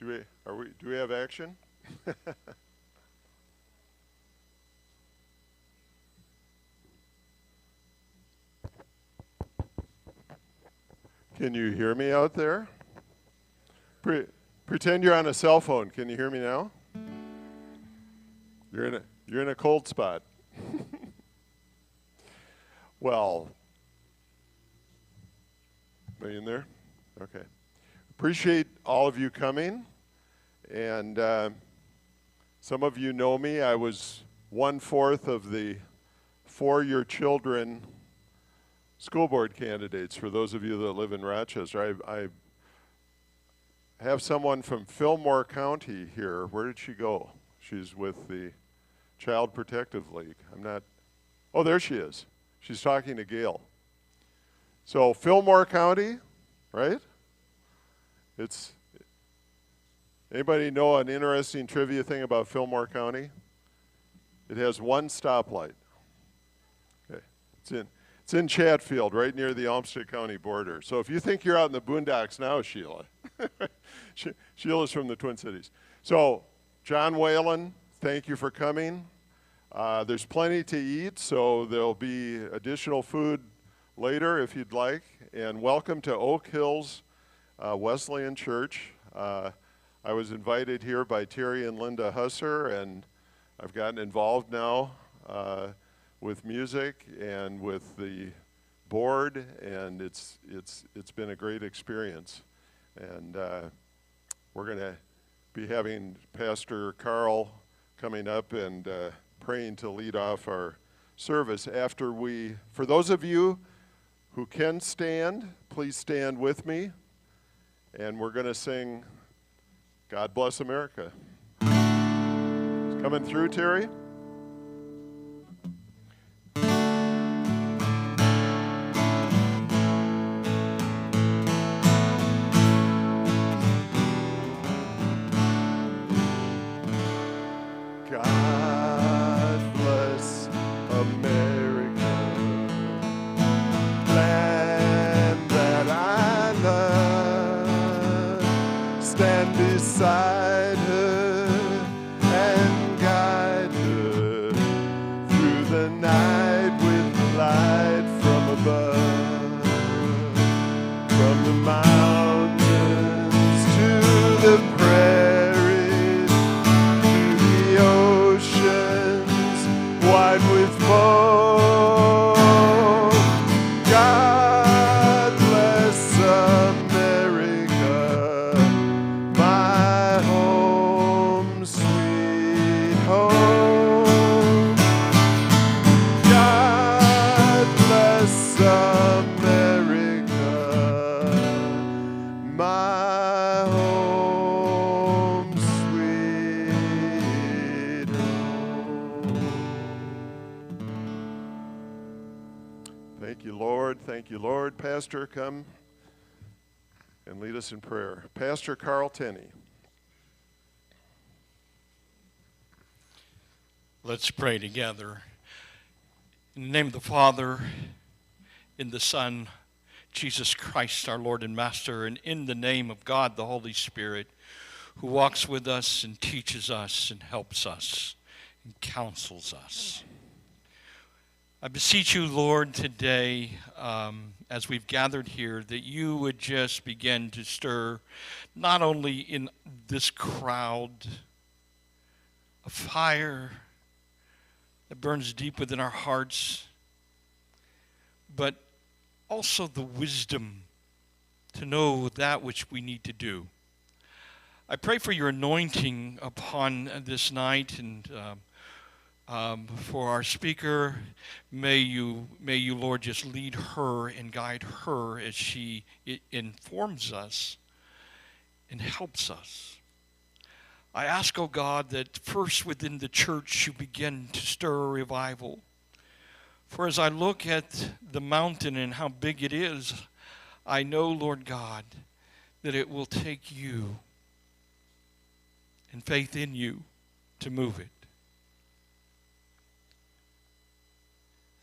Do we have action? Can you hear me out there? Pretend you're on a cell phone. Can you hear me now? You're in a cold spot. Well, are you in there? Okay. Appreciate all of you coming. And some of you know me. I was 1/4 of the For Your Children school board candidates for those of you that live in Rochester. I have someone from Fillmore County here. Where did she go? She's with the Child Protective League. Oh, there she is. She's talking to Gail. So Fillmore County, right? Anybody know an interesting trivia thing about Fillmore County? It has one stoplight. Okay. It's in Chatfield, right near the Olmsted County border. So if you think you're out in the boondocks now, Sheila, Sheila's from the Twin Cities. So John Whalen, thank you for coming. There's plenty to eat, so there'll be additional food later if you'd like. And welcome to Oak Hills Wesleyan Church. I was invited here by Terry and Linda Husser, and I've gotten involved now with music and with the board, and it's been a great experience. And we're going to be having Pastor Carl coming up and praying to lead off our service after for those of you who can stand, please stand with me, and we're going to sing God Bless America. It's coming through, Terry? Beside her and guide her through the night with the light from above, from the mountains to the prairies, to the oceans wide with foam. God bless America, my home, sweet home. God bless America, my home, sweet home. Thank you, Lord. Thank you, Lord. Pastor, come and lead us in prayer. Pastor Carl Tenney. Let's pray together. In the name of the Father, in the Son, Jesus Christ, our Lord and Master, and in the name of God, the Holy Spirit, who walks with us and teaches us and helps us and counsels us. I beseech you, Lord, today, as we've gathered here, that you would just begin to stir, not only in this crowd, a fire that burns deep within our hearts, but also the wisdom to know that which we need to do. I pray for your anointing upon this night, and for our speaker, may you, Lord, just lead her and guide her as she informs us and helps us. I ask, oh God, that first within the church you begin to stir a revival. For as I look at the mountain and how big it is, I know, Lord God, that it will take you and faith in you to move it.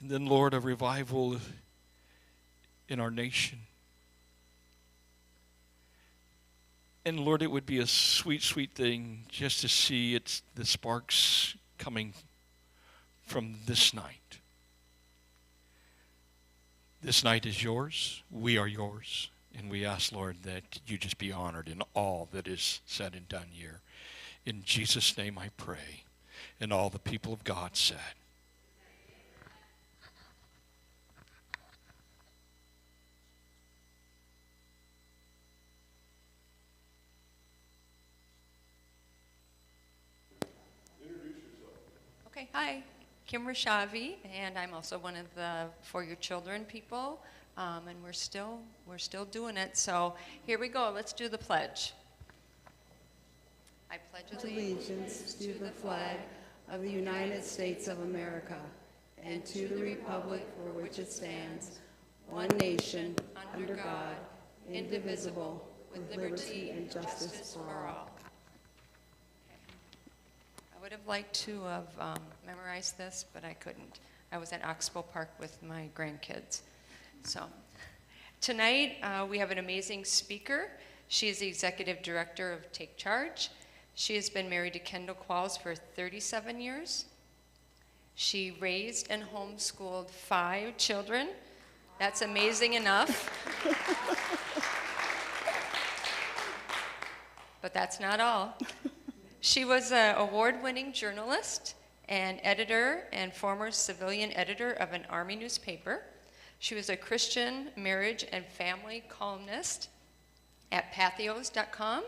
And then, Lord, a revival in our nation. And Lord, it would be a sweet, sweet thing just to see the sparks coming from this night. This night is yours. We are yours. And we ask, Lord, that you just be honored in all that is said and done here. In Jesus' name I pray. And all the people of God said. Okay, hi, Kim Rashavi, and I'm also one of the For Your Children people, and we're still doing it. So here we go. Let's do the pledge. I pledge allegiance to the flag of the United States of America and to the republic for which it stands, one nation, under God, indivisible, with liberty and justice for all. I would have liked to have memorized this, but I couldn't. I was at Oxbow Park with my grandkids. So tonight we have an amazing speaker. She is the executive director of Take Charge. She has been married to Sheila Qualls for 37 years. She raised and homeschooled 5 children. That's amazing enough. But that's not all. She was an award-winning journalist and editor and former civilian editor of an Army newspaper. She was a Christian marriage and family columnist at pathos.com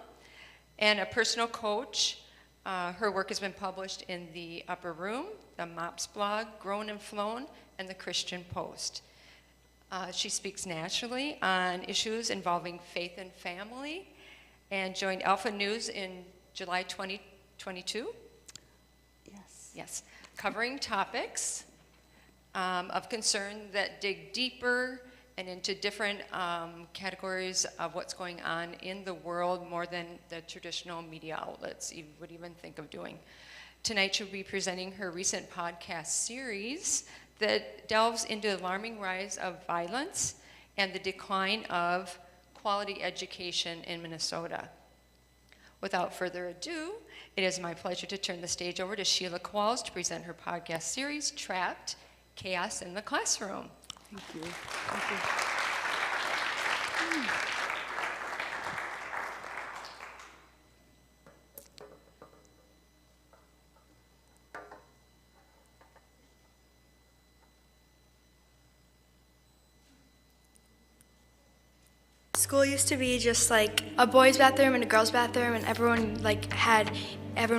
and a personal coach. Her work has been published in The Upper Room, the MOPS blog, Grown and Flown, and the Christian Post. She speaks nationally on issues involving faith and family and joined Alpha News in July 2022. Yes. Covering topics of concern that dig deeper and into different categories of what's going on in the world more than the traditional media outlets you would even think of doing. Tonight she'll be presenting her recent podcast series that delves into the alarming rise of violence and the decline of quality education in Minnesota. Without further ado, it is my pleasure to turn the stage over to Sheila Qualls to present her podcast series, Trapped: Chaos in the Classroom. Thank you. Thank you. School used to be just like a boys' bathroom and a girls' bathroom, and everyone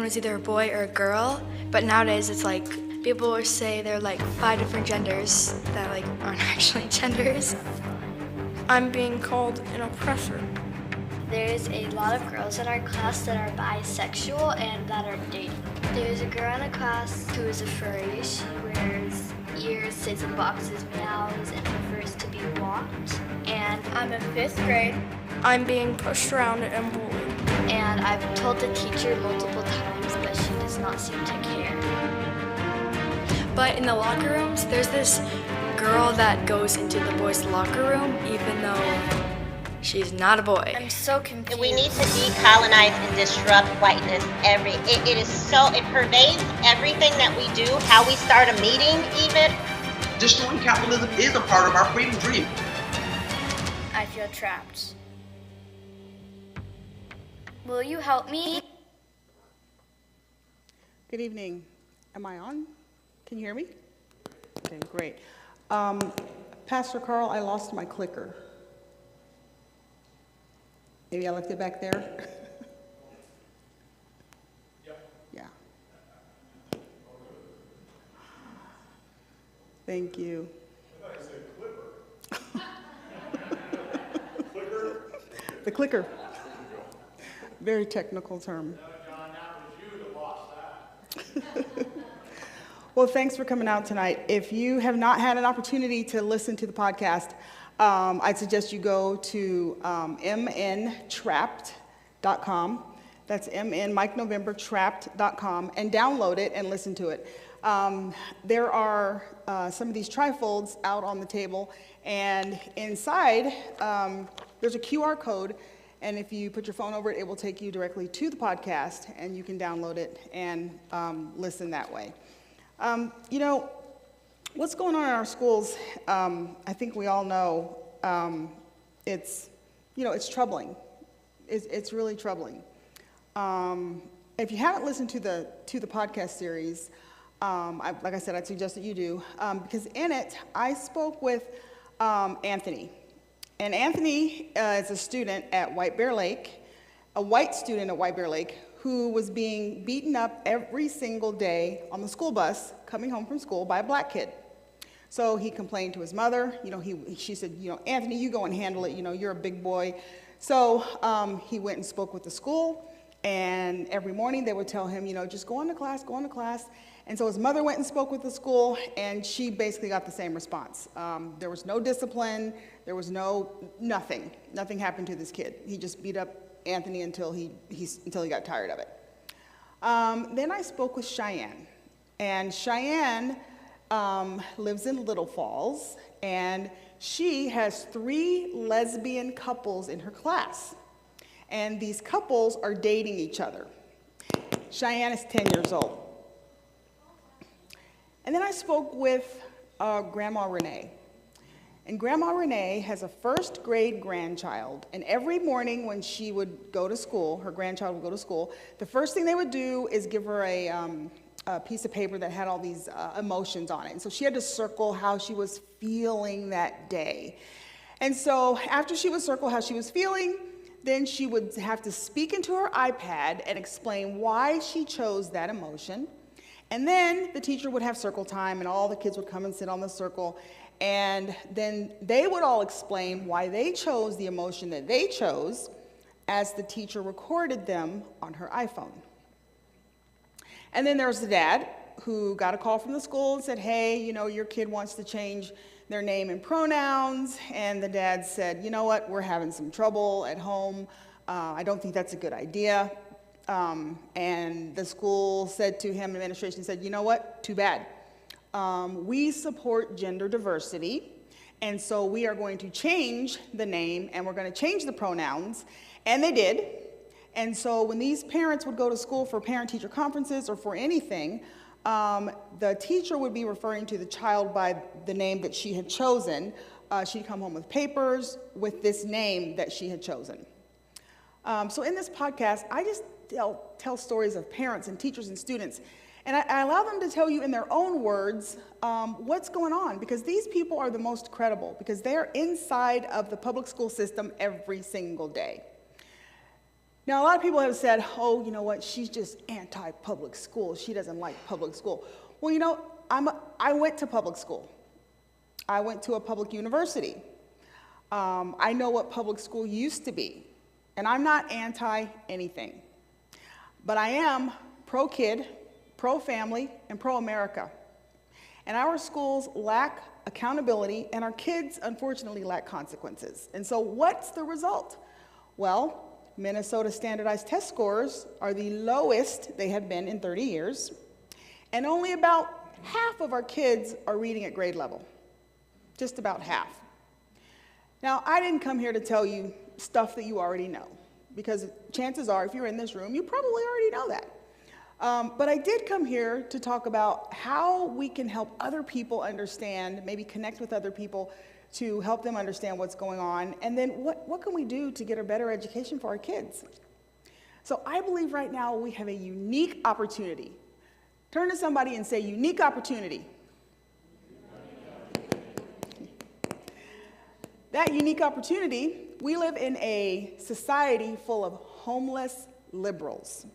was either a boy or a girl. But nowadays it's like people will say they're like 5 different genders that like aren't actually genders. I'm being called an oppressor. There's a lot of girls in our class that are bisexual and that are dating. There's a girl in a class who is a furry. She wears ears, sits in boxes, meows, and prefers to be walked. And I'm in 5th grade. I'm being pushed around and bullied. And I've told the teacher multiple times, but she does not seem to care. But in the locker rooms, there's this girl that goes into the boys' locker room even though she's not a boy. I'm so confused. We need to decolonize and disrupt whiteness. It pervades everything that we do, how we start a meeting even. Destroying capitalism is a part of our freedom dream. I feel trapped. Will you help me? Good evening. Am I on? Can you hear me? Okay, great. Pastor Carl, I lost my clicker. Maybe I left it back there? Yep. Yeah. Thank you. I thought you said clipper. Clicker? The clicker. Very technical term. John, that was you that lost that. Well, thanks for coming out tonight. If you have not had an opportunity to listen to the podcast, I'd suggest you go to mntrapped.com. That's MN, Mike November, trapped.com, and download it and listen to it. There are some of these trifolds out on the table, and inside there's a QR code, And if you put your phone over it, it will take you directly to the podcast, and you can download it and listen that way. You know, what's going on in our schools, I think we all know, it's troubling. It's really troubling. If you haven't listened to the podcast series, like I said, I'd suggest that you do, because in it, I spoke with Anthony. And Anthony is a student at White Bear Lake, a white student at White Bear Lake, who was being beaten up every single day on the school bus coming home from school by a black kid. So he complained to his mother. She said, Anthony, you go and handle it. You're a big boy. So he went and spoke with the school, and every morning they would tell him, just go on to class, go on to class. And so his mother went and spoke with the school, and she basically got the same response. There was no discipline. There was nothing. Nothing happened to this kid. He just beat up Anthony until he got tired of it. Then I spoke with Cheyenne, and Cheyenne lives in Little Falls, and she has 3 lesbian couples in her class, and these couples are dating each other. Cheyenne is 10 years old. And then I spoke with Grandma Renee. And Grandma Renee has a 1st grade grandchild, and every morning when she would go to school, her grandchild would go to school, the first thing they would do is give her a piece of paper that had all these emotions on it. And so she had to circle how she was feeling that day. And so after she would circle how she was feeling, then she would have to speak into her iPad and explain why she chose that emotion. And then the teacher would have circle time, and all the kids would come and sit on the circle. And then they would all explain why they chose the emotion that they chose as the teacher recorded them on her iPhone. And then there was the dad who got a call from the school and said, hey, your kid wants to change their name and pronouns. And the dad said, you know what, we're having some trouble at home. I don't think that's a good idea. And the school said to him, administration said, you know what, too bad. We support gender diversity, and so we are going to change the name, and we're going to change the pronouns. And they did. And so when these parents would go to school for parent-teacher conferences or for anything, the teacher would be referring to the child by the name that she had chosen. She'd come home with papers with this name that she had chosen. So in this podcast, I just tell stories of parents and teachers and students, and I allow them to tell you in their own words what's going on, because these people are the most credible, because they're inside of the public school system every single day. Now, a lot of people have said, oh, you know what, she's just anti-public school. She doesn't like public school. Well, I went to public school. I went to a public university. I know what public school used to be, and I'm not anti-anything. But I am pro-kid, pro-family, and pro-America. And our schools lack accountability, and our kids, unfortunately, lack consequences. And so what's the result? Well, Minnesota standardized test scores are the lowest they have been in 30 years, and only about half of our kids are reading at grade level. Just about half. Now, I didn't come here to tell you stuff that you already know, because chances are, if you're in this room, you probably already know that. But I did come here to talk about how we can help other people understand, maybe connect with other people to help them understand what's going on, and then what can we do to get a better education for our kids? So I believe right now we have a unique opportunity. Turn to somebody and say, unique opportunity. That unique opportunity, we live in a society full of homeless liberals.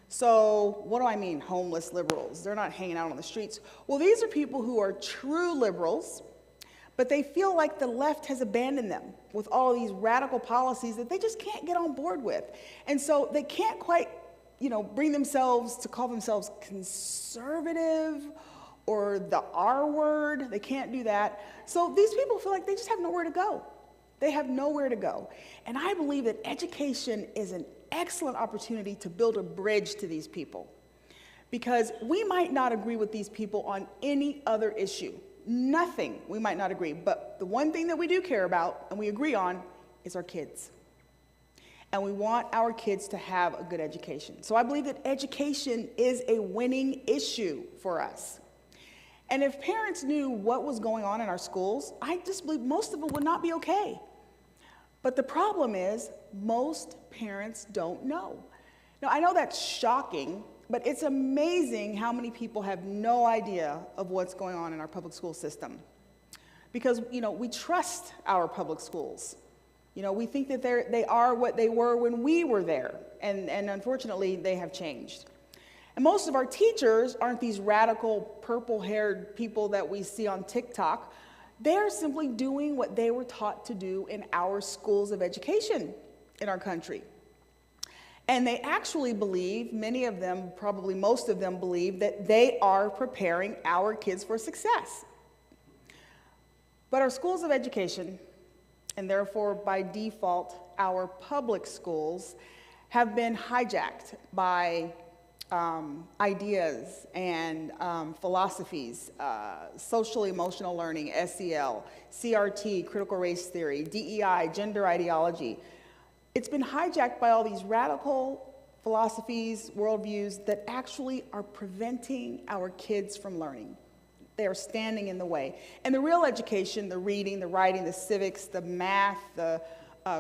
So what do I mean, homeless liberals? They're not hanging out on the streets. Well, these are people who are true liberals, but they feel like the left has abandoned them with all these radical policies that they just can't get on board with. And so they can't quite, bring themselves to call themselves conservative or the R word. They can't do that. So these people feel like they just have nowhere to go. They have nowhere to go. And I believe that education is an excellent opportunity to build a bridge to these people, because we might not agree with these people on any other issue. Nothing we might not agree, but the one thing that we do care about and we agree on is our kids. and we want our kids to have a good education. So I believe that education is a winning issue for us. And if parents knew what was going on in our schools, I just believe most of it would not be okay. But the problem is, most parents don't know. Now, I know that's shocking, but it's amazing how many people have no idea of what's going on in our public school system. Because, we trust our public schools. We think that they are what they were when we were there, and unfortunately, they have changed. And most of our teachers aren't these radical, purple-haired people that we see on TikTok. They're simply doing what they were taught to do in our schools of education in our country. And they actually believe, many of them, probably most of them believe, that they are preparing our kids for success. But our schools of education, and therefore by default our public schools, have been hijacked by ideas and philosophies, social emotional learning, SEL, CRT, critical race theory, DEI, gender ideology. It's been hijacked by all these radical philosophies, worldviews that actually are preventing our kids from learning. They are standing in the way. And the real education, the reading, the writing, the civics, the math, the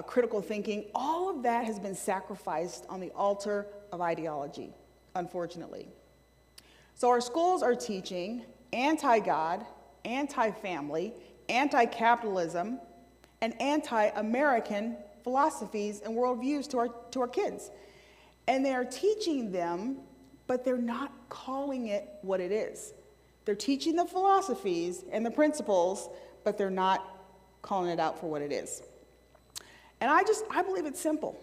critical thinking, all of that has been sacrificed on the altar of ideology, unfortunately. So our schools are teaching anti-God, anti-family, anti-capitalism, and anti-American philosophies and worldviews to our kids. And they are teaching them, but they're not calling it what it is. They're teaching the philosophies and the principles, but they're not calling it out for what it is. And I believe it's simple.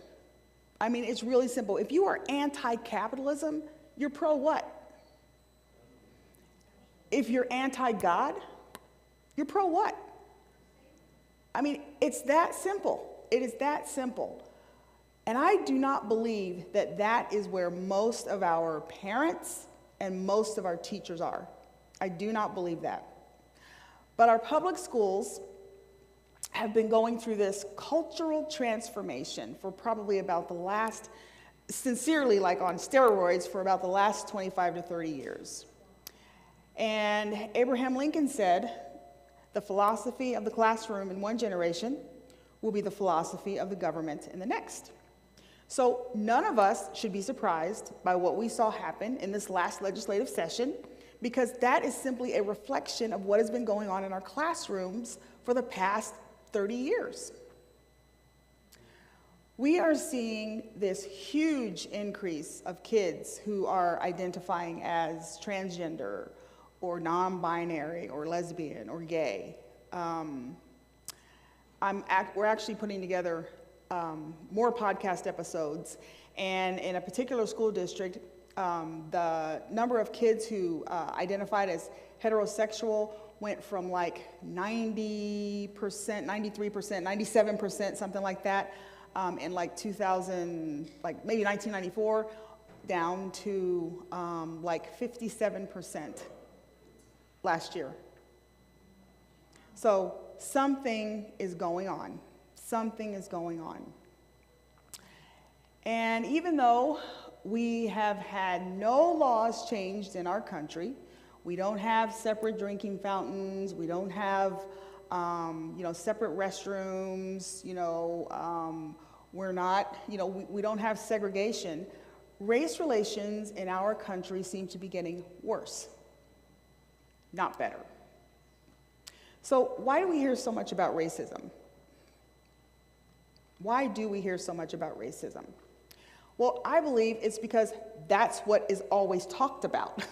I mean, it's really simple. If you are anti-capitalism, you're pro what? If you're anti-God, you're pro what? I mean, it's that simple. It is that simple. And I do not believe that that is where most of our parents and most of our teachers are. I do not believe that. But our public schools have been going through this cultural transformation for probably about the last, sincerely, like on steroids, for about the last 25 to 30 years. And Abraham Lincoln said, the philosophy of the classroom in one generation will be the philosophy of the government in the next. So none of us should be surprised by what we saw happen in this last legislative session, because that is simply a reflection of what has been going on in our classrooms for the past 30 years. We are seeing this huge increase of kids who are identifying as transgender or non-binary or lesbian or gay. We're actually putting together more podcast episodes, and in a particular school district, the number of kids who identified as heterosexual went from like 90%, 93%, 97%, something like that, in like 2000, like maybe 1994, down to like 57% last year. So something is going on. Something is going on. And even though we have had no laws changed in our country, we don't have separate drinking fountains, we don't have separate restrooms, we're not, we don't have segregation. Race relations in our country seem to be getting worse, not better. So why do we hear so much about racism? Why do we hear so much about racism? Well, I believe it's because that's what is always talked about.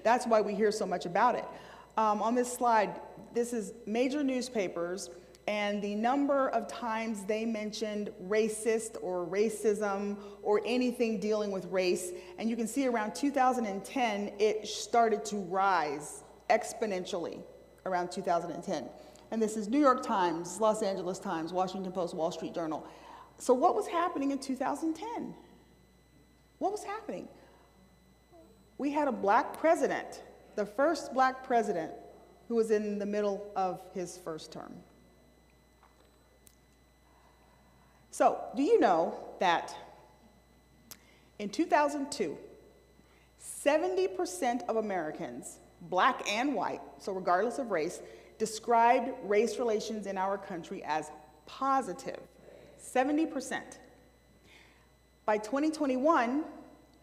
That's why we hear so much about it. On this slide, this is major newspapers and the number of times they mentioned racist or racism or anything dealing with race. And you can see around 2010, it started to rise exponentially around 2010. And this is New York Times, Los Angeles Times, Washington Post, Wall Street Journal. So what was happening in 2010? What was happening? We had a black president, the first black president who was in the middle of his first term. So, do you know that in 2002, 70% of Americans, black and white, so regardless of race, described race relations in our country as positive? 70%. By 2021,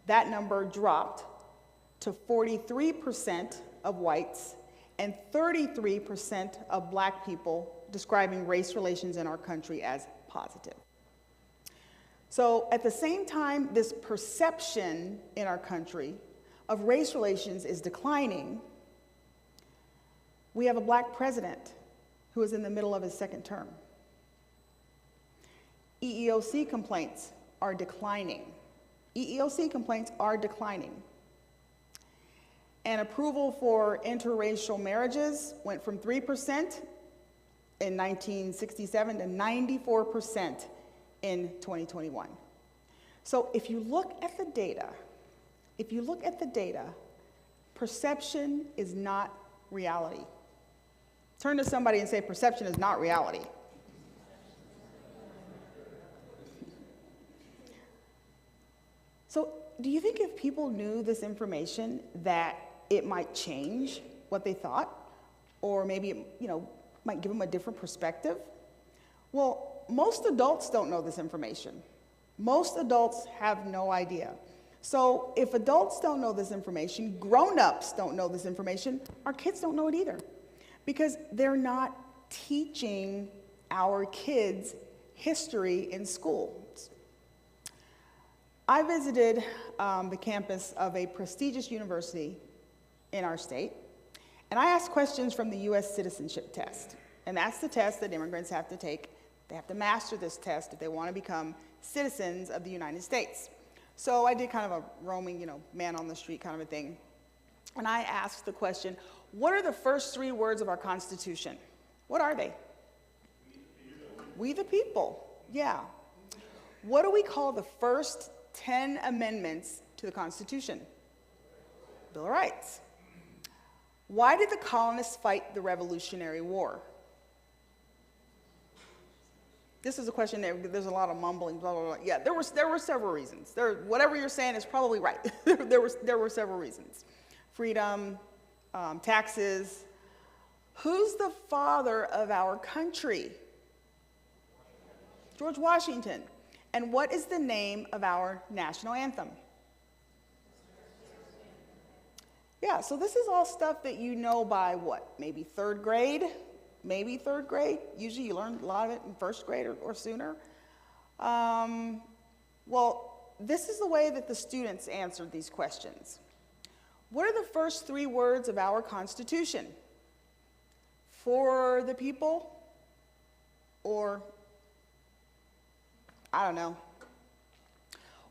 that number dropped to 43% of whites and 33% of black people describing race relations in our country as positive. So at the same time, this perception in our country of race relations is declining, we have a black president who is in the middle of his second term. EEOC complaints are declining. EEOC complaints are declining. And approval for interracial marriages went from 3% in 1967 to 94% in 2021. So if you look at the data, perception is not reality. Turn to somebody and say, perception is not reality. So do you think if people knew this information that it might change what they thought? Or maybe it, might give them a different perspective? Well, most adults don't know this information. Most adults have no idea. So if adults don't know this information, grown-ups don't know this information, our kids don't know it either. Because they're not teaching our kids history in schools. I visited the campus of a prestigious university in our state, and I asked questions from the U.S. citizenship test. And that's the test that immigrants have to take. They have to master this test if they want to become citizens of the United States. So I did kind of a roaming, man on the street kind of a thing. And I asked the question, what are the first 3 words of our Constitution? What are they? We the people. Yeah. What do we call the first 10 amendments to the Constitution? Bill of Rights. Why did the colonists fight the Revolutionary War? This is a question that there's a lot of mumbling, blah, blah, blah. Yeah, there were several reasons. Whatever you're saying is probably right. there were several reasons. Freedom, taxes. Who's the father of our country? George Washington. And what is the name of our national anthem? Yeah, so this is all stuff that you know by what? Maybe 3rd grade? Maybe 3rd grade. Usually you learn a lot of it in 1st grade or sooner. Well, this is the way that the students answered these questions. What are the first 3 words of our Constitution? For the people? Or, I don't know.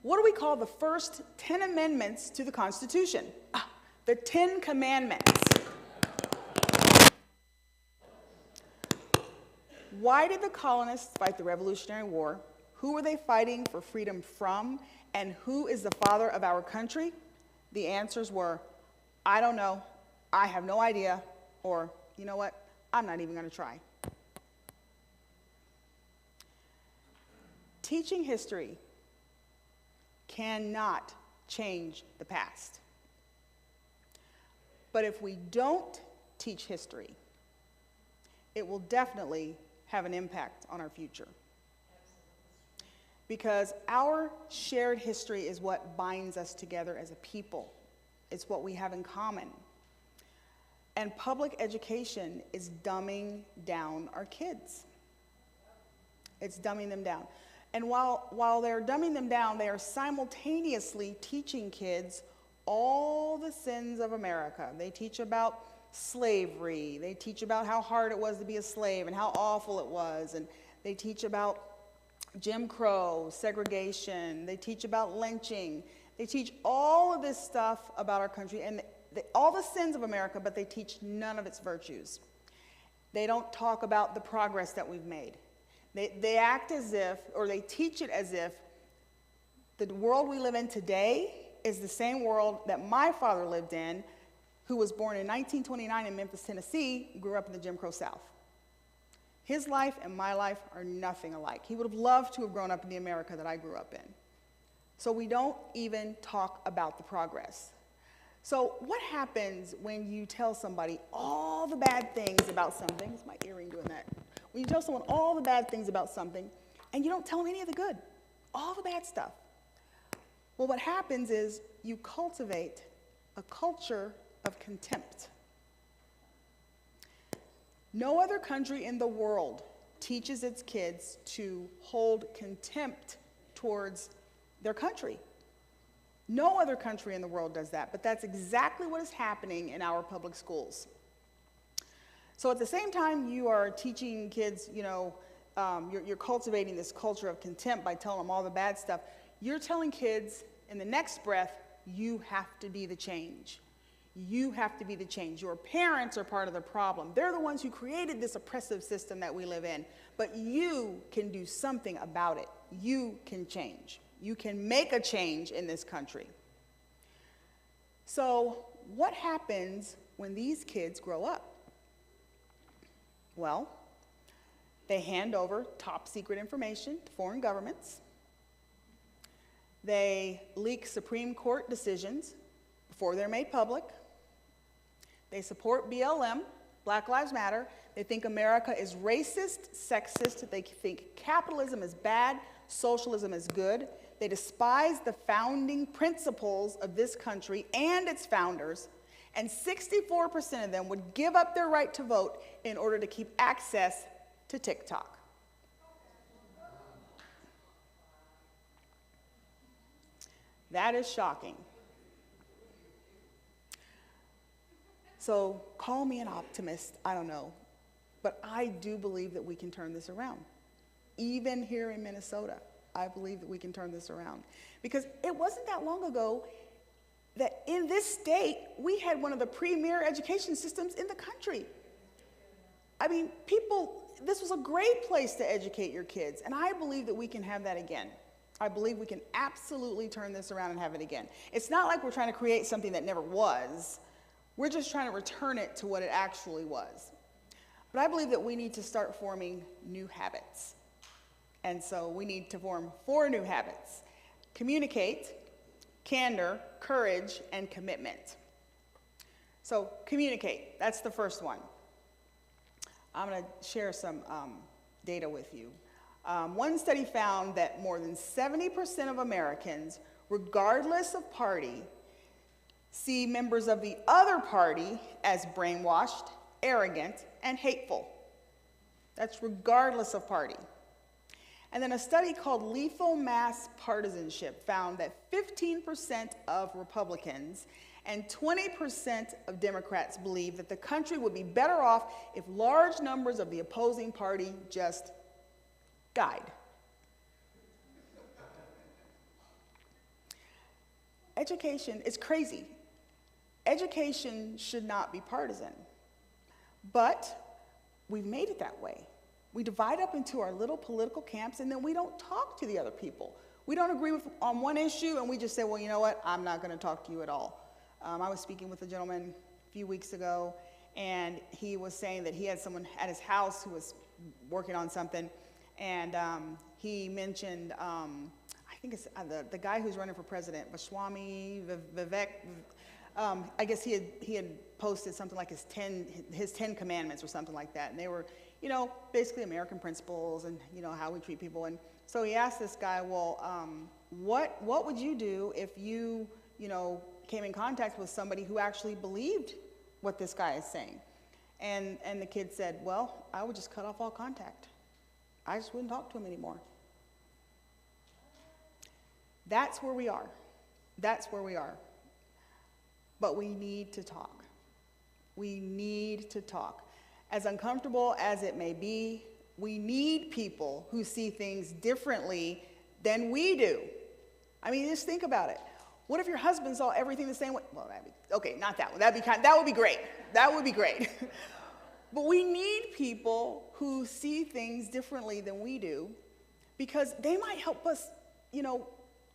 What do we call the first 10 amendments to the Constitution? The 10 Commandments. Why did the colonists fight the Revolutionary War? Who were they fighting for freedom from? And who is the father of our country? The answers were, I don't know, I have no idea, or, you know what, I'm not even going to try. Teaching history cannot change the past. But if we don't teach history, it will definitely have an impact on our future. Because our shared history is what binds us together as a people. It's what we have in common. And public education is dumbing down our kids. It's dumbing them down. And while they're dumbing them down, they are simultaneously teaching kids all the sins of America. They teach about slavery. They teach about how hard it was to be a slave and how awful it was. And they teach about Jim Crow, segregation. They teach about lynching. They teach all of this stuff about our country and all the sins of America, but they teach none of its virtues. They don't talk about the progress that we've made. They act as if, or they teach it as if, the world we live in today is the same world that my father lived in, who was born in 1929 in Memphis, Tennessee, grew up in the Jim Crow South. His life and my life are nothing alike. He would have loved to have grown up in the America that I grew up in. So we don't even talk about the progress. So what happens when you tell somebody all the bad things about something? Is my earring doing that? When you tell someone all the bad things about something, and you don't tell them any of the good, all the bad stuff. Well, what happens is you cultivate a culture of contempt. No other country in the world teaches its kids to hold contempt towards their country. No other country in the world does that, but that's exactly what is happening in our public schools. So at the same time you are teaching kids, you're cultivating this culture of contempt by telling them all the bad stuff, you're telling kids in the next breath, you have to be the change. You have to be the change. Your parents are part of the problem. They're the ones who created this oppressive system that we live in, but you can do something about it. You can change. You can make a change in this country. So what happens when these kids grow up? Well, they hand over top secret information to foreign governments. They leak Supreme Court decisions before they're made public. They support BLM, Black Lives Matter. They think America is racist, sexist. They think capitalism is bad, socialism is good. They despise the founding principles of this country and its founders, and 64% of them would give up their right to vote in order to keep access to TikTok. That is shocking. So call me an optimist, I don't know, but I do believe that we can turn this around. Even here in Minnesota, I believe that we can turn this around. Because it wasn't that long ago that in this state, we had one of the premier education systems in the country. I mean, this was a great place to educate your kids, and I believe that we can have that again. I believe we can absolutely turn this around and have it again. It's not like we're trying to create something that never was. We're just trying to return it to what it actually was. But I believe that we need to start forming new habits. And so we need to form 4 new habits: communicate, candor, courage, and commitment. So communicate, that's the first one. I'm going to share some data with you. One study found that more than 70% of Americans, regardless of party, see members of the other party as brainwashed, arrogant, and hateful. That's regardless of party. And then a study called Lethal Mass Partisanship found that 15% of Republicans and 20% of Democrats believe that the country would be better off if large numbers of the opposing party just died. Education is crazy. Education should not be partisan, but we've made it that way. We divide up into our little political camps, and then we don't talk to the other people. We don't agree on one issue, and we just say, well, you know what, I'm not going to talk to you at all. I was speaking with a gentleman a few weeks ago, and he was saying that he had someone at his house who was working on something, and he mentioned, I think it's the guy who's running for president, Vivek. I guess he had posted something like his 10 commandments or something like that, and they were, basically American principles and how we treat people. And so he asked this guy, well, what would you do if you came in contact with somebody who actually believed what this guy is saying? And the kid said, well, I would just cut off all contact. I just wouldn't talk to him anymore. That's where we are. That's where we are. But we need to talk. We need to talk. As uncomfortable as it may be, we need people who see things differently than we do. I mean, just think about it. What if your husband saw everything the same way? Well, okay, not that one. That would be great. That would be great. But we need people who see things differently than we do, because they might help us,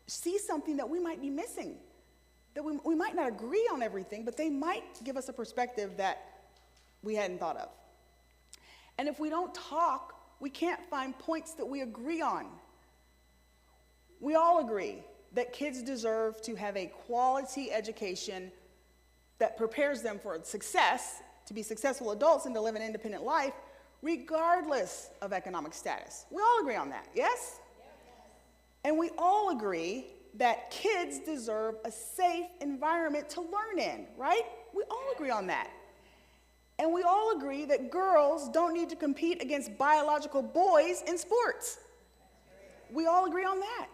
see something that we might be missing. That we might not agree on everything, but they might give us a perspective that we hadn't thought of. And if we don't talk, we can't find points that we agree on. We all agree that kids deserve to have a quality education that prepares them for success, to be successful adults and to live an independent life, regardless of economic status. We all agree on that, yes? And we all agree that kids deserve a safe environment to learn in, right? We all agree on that. And we all agree that girls don't need to compete against biological boys in sports. We all agree on that.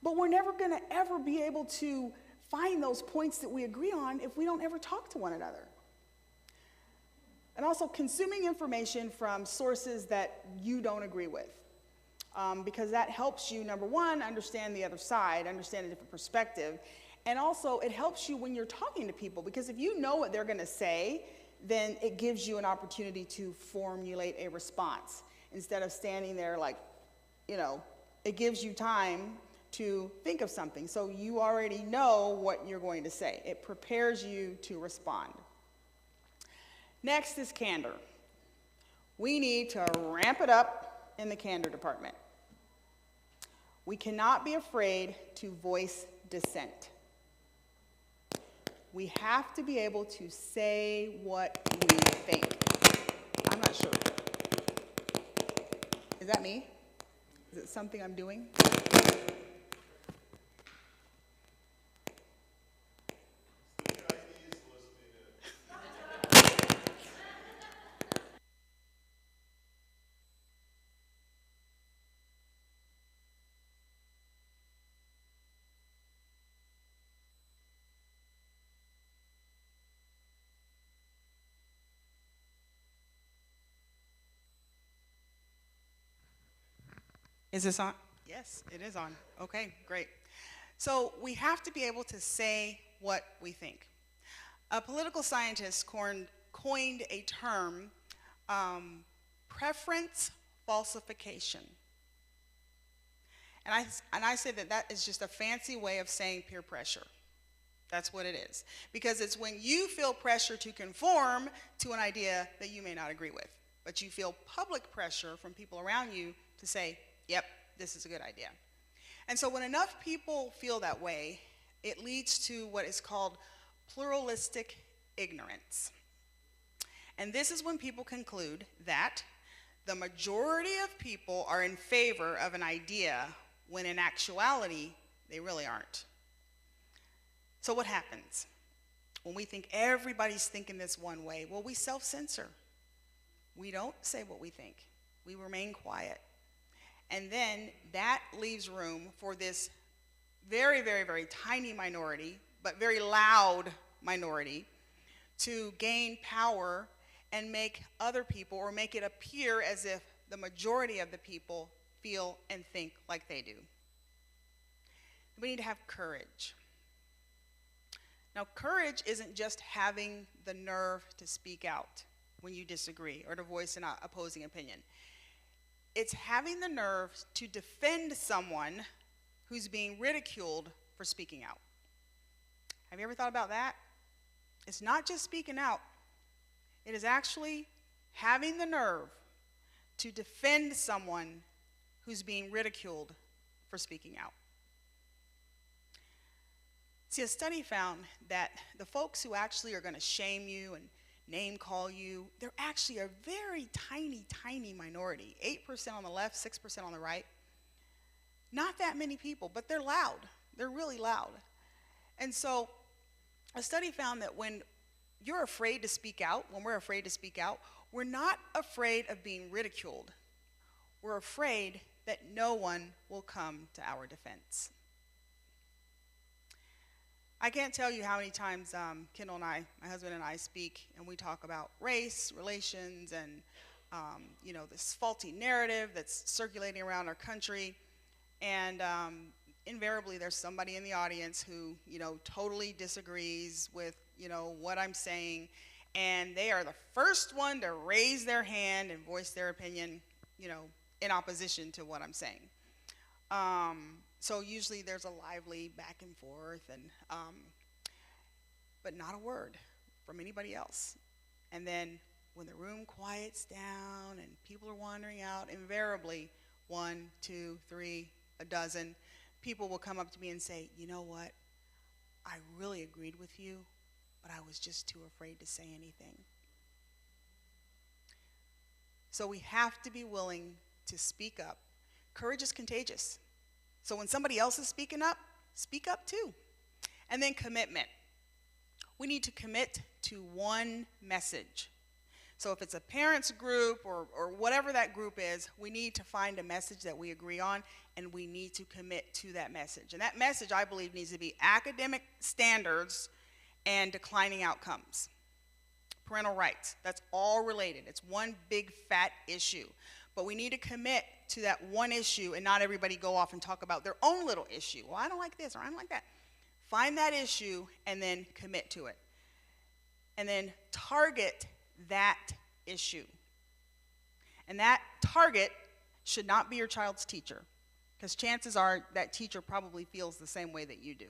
But we're never going to ever be able to find those points that we agree on if we don't ever talk to one another. And also consuming information from sources that you don't agree with. Because that helps you, number one, understand the other side, understand a different perspective. And also, it helps you when you're talking to people, because if you know what they're going to say, then it gives you an opportunity to formulate a response. Instead of standing there like, it gives you time to think of something. So you already know what you're going to say. It prepares you to respond. Next is candor. We need to ramp it up in the candor department. We cannot be afraid to voice dissent. We have to be able to say what we think. I'm not sure. Is that me? Is it something I'm doing? Is this on? Yes, it is on. Okay, great. So we have to be able to say what we think. A political scientist coined a term, preference falsification. And I say that is just a fancy way of saying peer pressure. That's what it is. Because it's when you feel pressure to conform to an idea that you may not agree with, but you feel public pressure from people around you to say, yep, this is a good idea. And so when enough people feel that way, it leads to what is called pluralistic ignorance. And this is when people conclude that the majority of people are in favor of an idea when in actuality, they really aren't. So what happens when we think everybody's thinking this one way? Well, we self-censor. We don't say what we think. We remain quiet. And then that leaves room for this very, very, very tiny minority, but very loud minority, to gain power and make other people, or make it appear as if the majority of the people feel and think like they do. We need to have courage. Now, courage isn't just having the nerve to speak out when you disagree or to voice an opposing opinion. It's having the nerve to defend someone who's being ridiculed for speaking out. Have you ever thought about that? It's not just speaking out. It is actually having the nerve to defend someone who's being ridiculed for speaking out. See, a study found that the folks who actually are going to shame you and name call you, they're actually a very tiny, tiny minority. 8% on the left, 6% on the right. Not that many people, but they're loud. They're really loud. And so a study found that when you're afraid to speak out, when we're afraid to speak out, we're not afraid of being ridiculed. We're afraid that no one will come to our defense. I can't tell you how many times Kendall and I, my husband and I, speak and we talk about race, relations, and this faulty narrative that's circulating around our country. And invariably there's somebody in the audience who, totally disagrees with, what I'm saying. And they are the first one to raise their hand and voice their opinion, in opposition to what I'm saying. So usually there's a lively back and forth, and but not a word from anybody else. And then when the room quiets down and people are wandering out, invariably 1, 2, 3, a dozen people will come up to me and say, you know what, I really agreed with you, but I was just too afraid to say anything. So we have to be willing to speak up. Courage is contagious. So when somebody else is speaking up, speak up too. And then commitment. We need to commit to one message. So if it's a parents group or whatever that group is, we need to find a message that we agree on, and we need to commit to that message. And that message, I believe, needs to be academic standards and declining outcomes. Parental rights, that's all related. It's one big fat issue. But we need to commit to that one issue and not everybody go off and talk about their own little issue. Well, I don't like this or I don't like that. Find that issue and then commit to it. And then target that issue. And that target should not be your child's teacher, because chances are that teacher probably feels the same way that you do.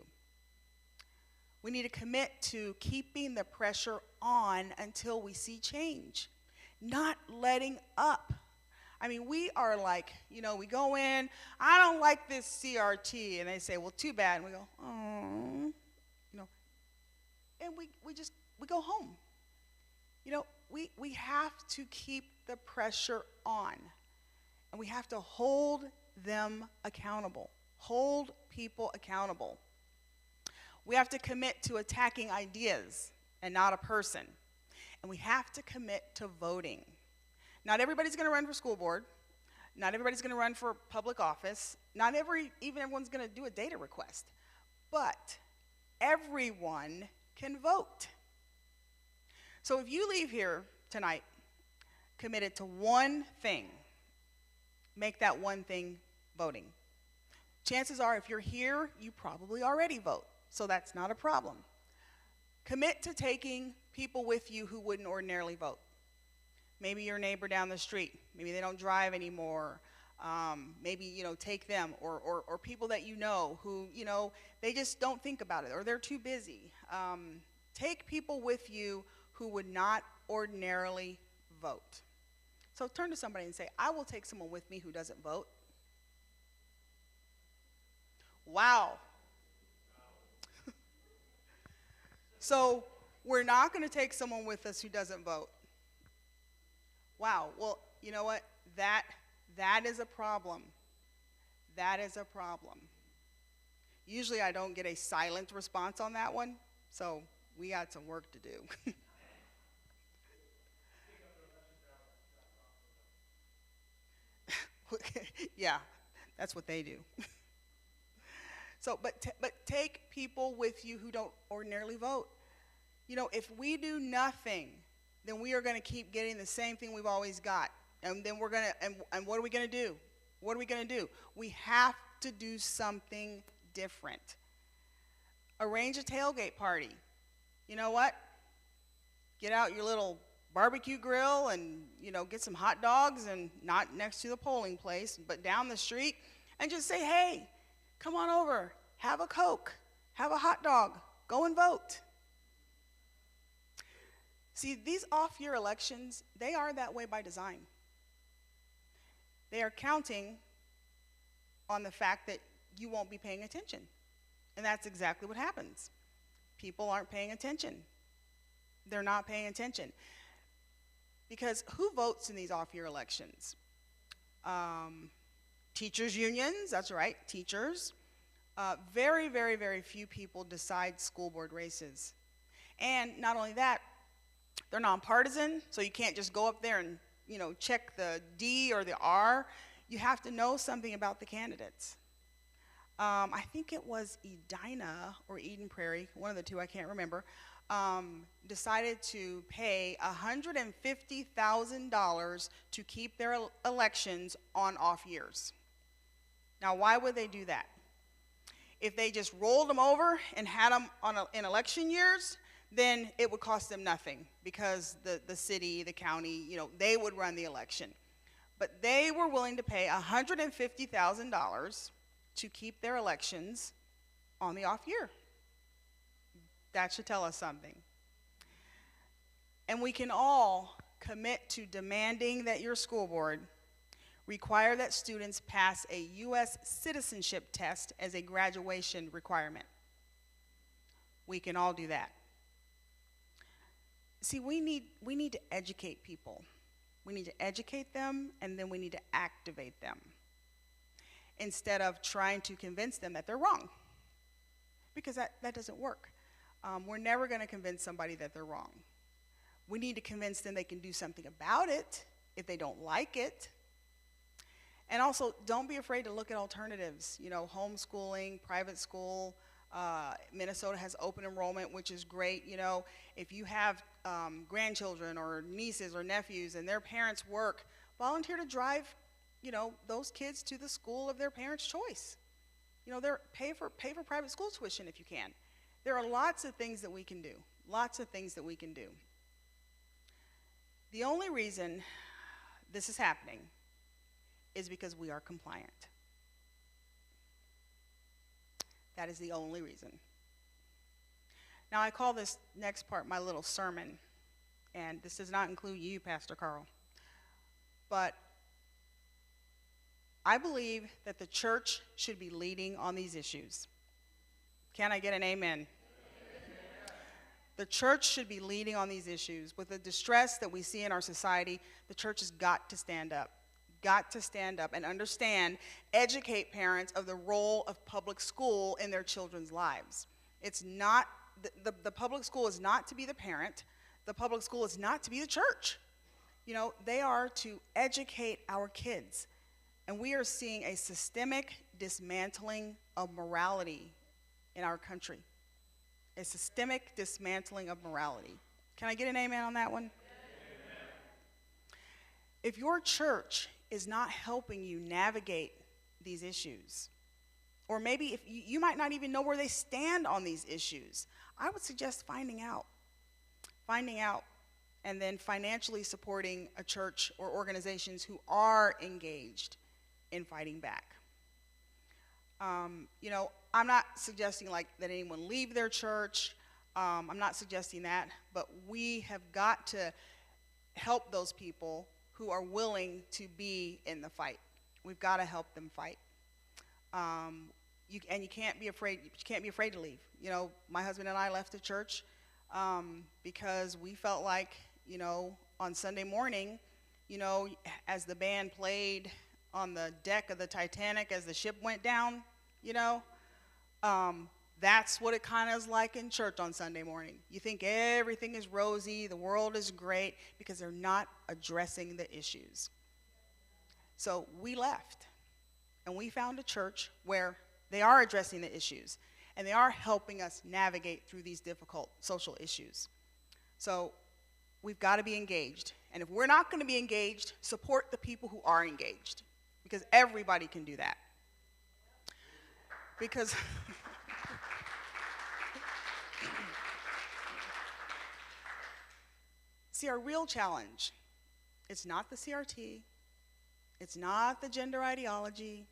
We need to commit to keeping the pressure on until we see change, not letting up. I mean, we are like, we go in, I don't like this CRT, and they say, well, too bad, and we go, oh, and we go home. We have to keep the pressure on, and we have to hold them accountable, hold people accountable. We have to commit to attacking ideas and not a person, and we have to commit to voting. Not everybody's going to run for school board. Not everybody's going to run for public office. Not even everyone's going to do a data request. But everyone can vote. So if you leave here tonight committed to one thing, make that one thing voting. Chances are if you're here, you probably already vote. So that's not a problem. Commit to taking people with you who wouldn't ordinarily vote. Maybe your neighbor down the street. Maybe they don't drive anymore. Maybe, take them or people that who, they just don't think about it or they're too busy. Take people with you who would not ordinarily vote. So turn to somebody and say, I will take someone with me who doesn't vote. Wow. So we're not going to take someone with us who doesn't vote. Wow, well, you know what? That is a problem. That is a problem. Usually I don't get a silent response on that one, so we got some work to do. Yeah, that's what they do. So, but take people with you who don't ordinarily vote. If we do nothing, then we are going to keep getting the same thing we've always got. And then we're going to, and what are we going to do? What are we going to do? We have to do something different. Arrange a tailgate party. You know what? Get out your little barbecue grill and, get some hot dogs, and not next to the polling place, but down the street, and just say, hey, come on over, have a Coke, have a hot dog, go and vote. See, these off-year elections, they are that way by design. They are counting on the fact that you won't be paying attention. And that's exactly what happens. People aren't paying attention. They're not paying attention. Because who votes in these off-year elections? Teachers' unions, that's right, teachers. Very, very, very few people decide school board races. And not only that, they're nonpartisan, so you can't just go up there and, check the D or the R. You have to know something about the candidates. I think it was Edina or Eden Prairie, one of the two, I can't remember, decided to pay $150,000 to keep their elections on off years. Now, why would they do that? If they just rolled them over and had them in election years, then it would cost them nothing, because the city, the county, they would run the election. But they were willing to pay $150,000 to keep their elections on the off year. That should tell us something. And we can all commit to demanding that your school board require that students pass a U.S. citizenship test as a graduation requirement. We can all do that. See, we need to educate people. We need to educate them, and then we need to activate them instead of trying to convince them that they're wrong, because that doesn't work. We're never going to convince somebody that they're wrong. We need to convince them they can do something about it if they don't like it. And also, don't be afraid to look at alternatives. You know, homeschooling, private school. Minnesota has open enrollment, which is great. You know, if you have grandchildren or nieces or nephews and their parents work, volunteer to drive, you know, those kids to the school of their parents' choice. You know, pay for private school tuition if you can. There are lots of things that we can do. Lots of things that we can do. The only reason this is happening is because we are compliant. That is the only reason. Now, I call this next part my little sermon, and this does not include you, Pastor Carl. But I believe that the church should be leading on these issues. Can I get an amen? The church should be leading on these issues. With the distress that we see in our society, the church has got to stand up. Got to stand up and understand, educate parents of the role of public school in their children's lives. It's not, the public school is not to be the parent. The public school is not to be the church. You know, they are to educate our kids. And we are seeing a systemic dismantling of morality in our country. A systemic dismantling of morality. Can I get an amen on that one? Amen. If your church is not helping you navigate these issues, or maybe if you might not even know where they stand on these issues, I would suggest finding out, and then financially supporting a church or organizations who are engaged in fighting back. You know, I'm not suggesting like that anyone leave their church. I'm not suggesting that, but we have got to help those people who are willing to be in the fight. We've got to help them fight. You can't be afraid. You can't be afraid to leave. You know, my husband and I left the church because we felt like, you know, on Sunday morning, you know, as the band played on the deck of the Titanic as the ship went down, you know, that's what it kind of is like in church on Sunday morning. You think everything is rosy, the world is great, because they're not addressing the issues. So we left, and we found a church where they are addressing the issues, and they are helping us navigate through these difficult social issues. So we've got to be engaged. And if we're not going to be engaged, support the people who are engaged, because everybody can do that. Because see, our real challenge, it's not the CRT, it's not the gender ideology,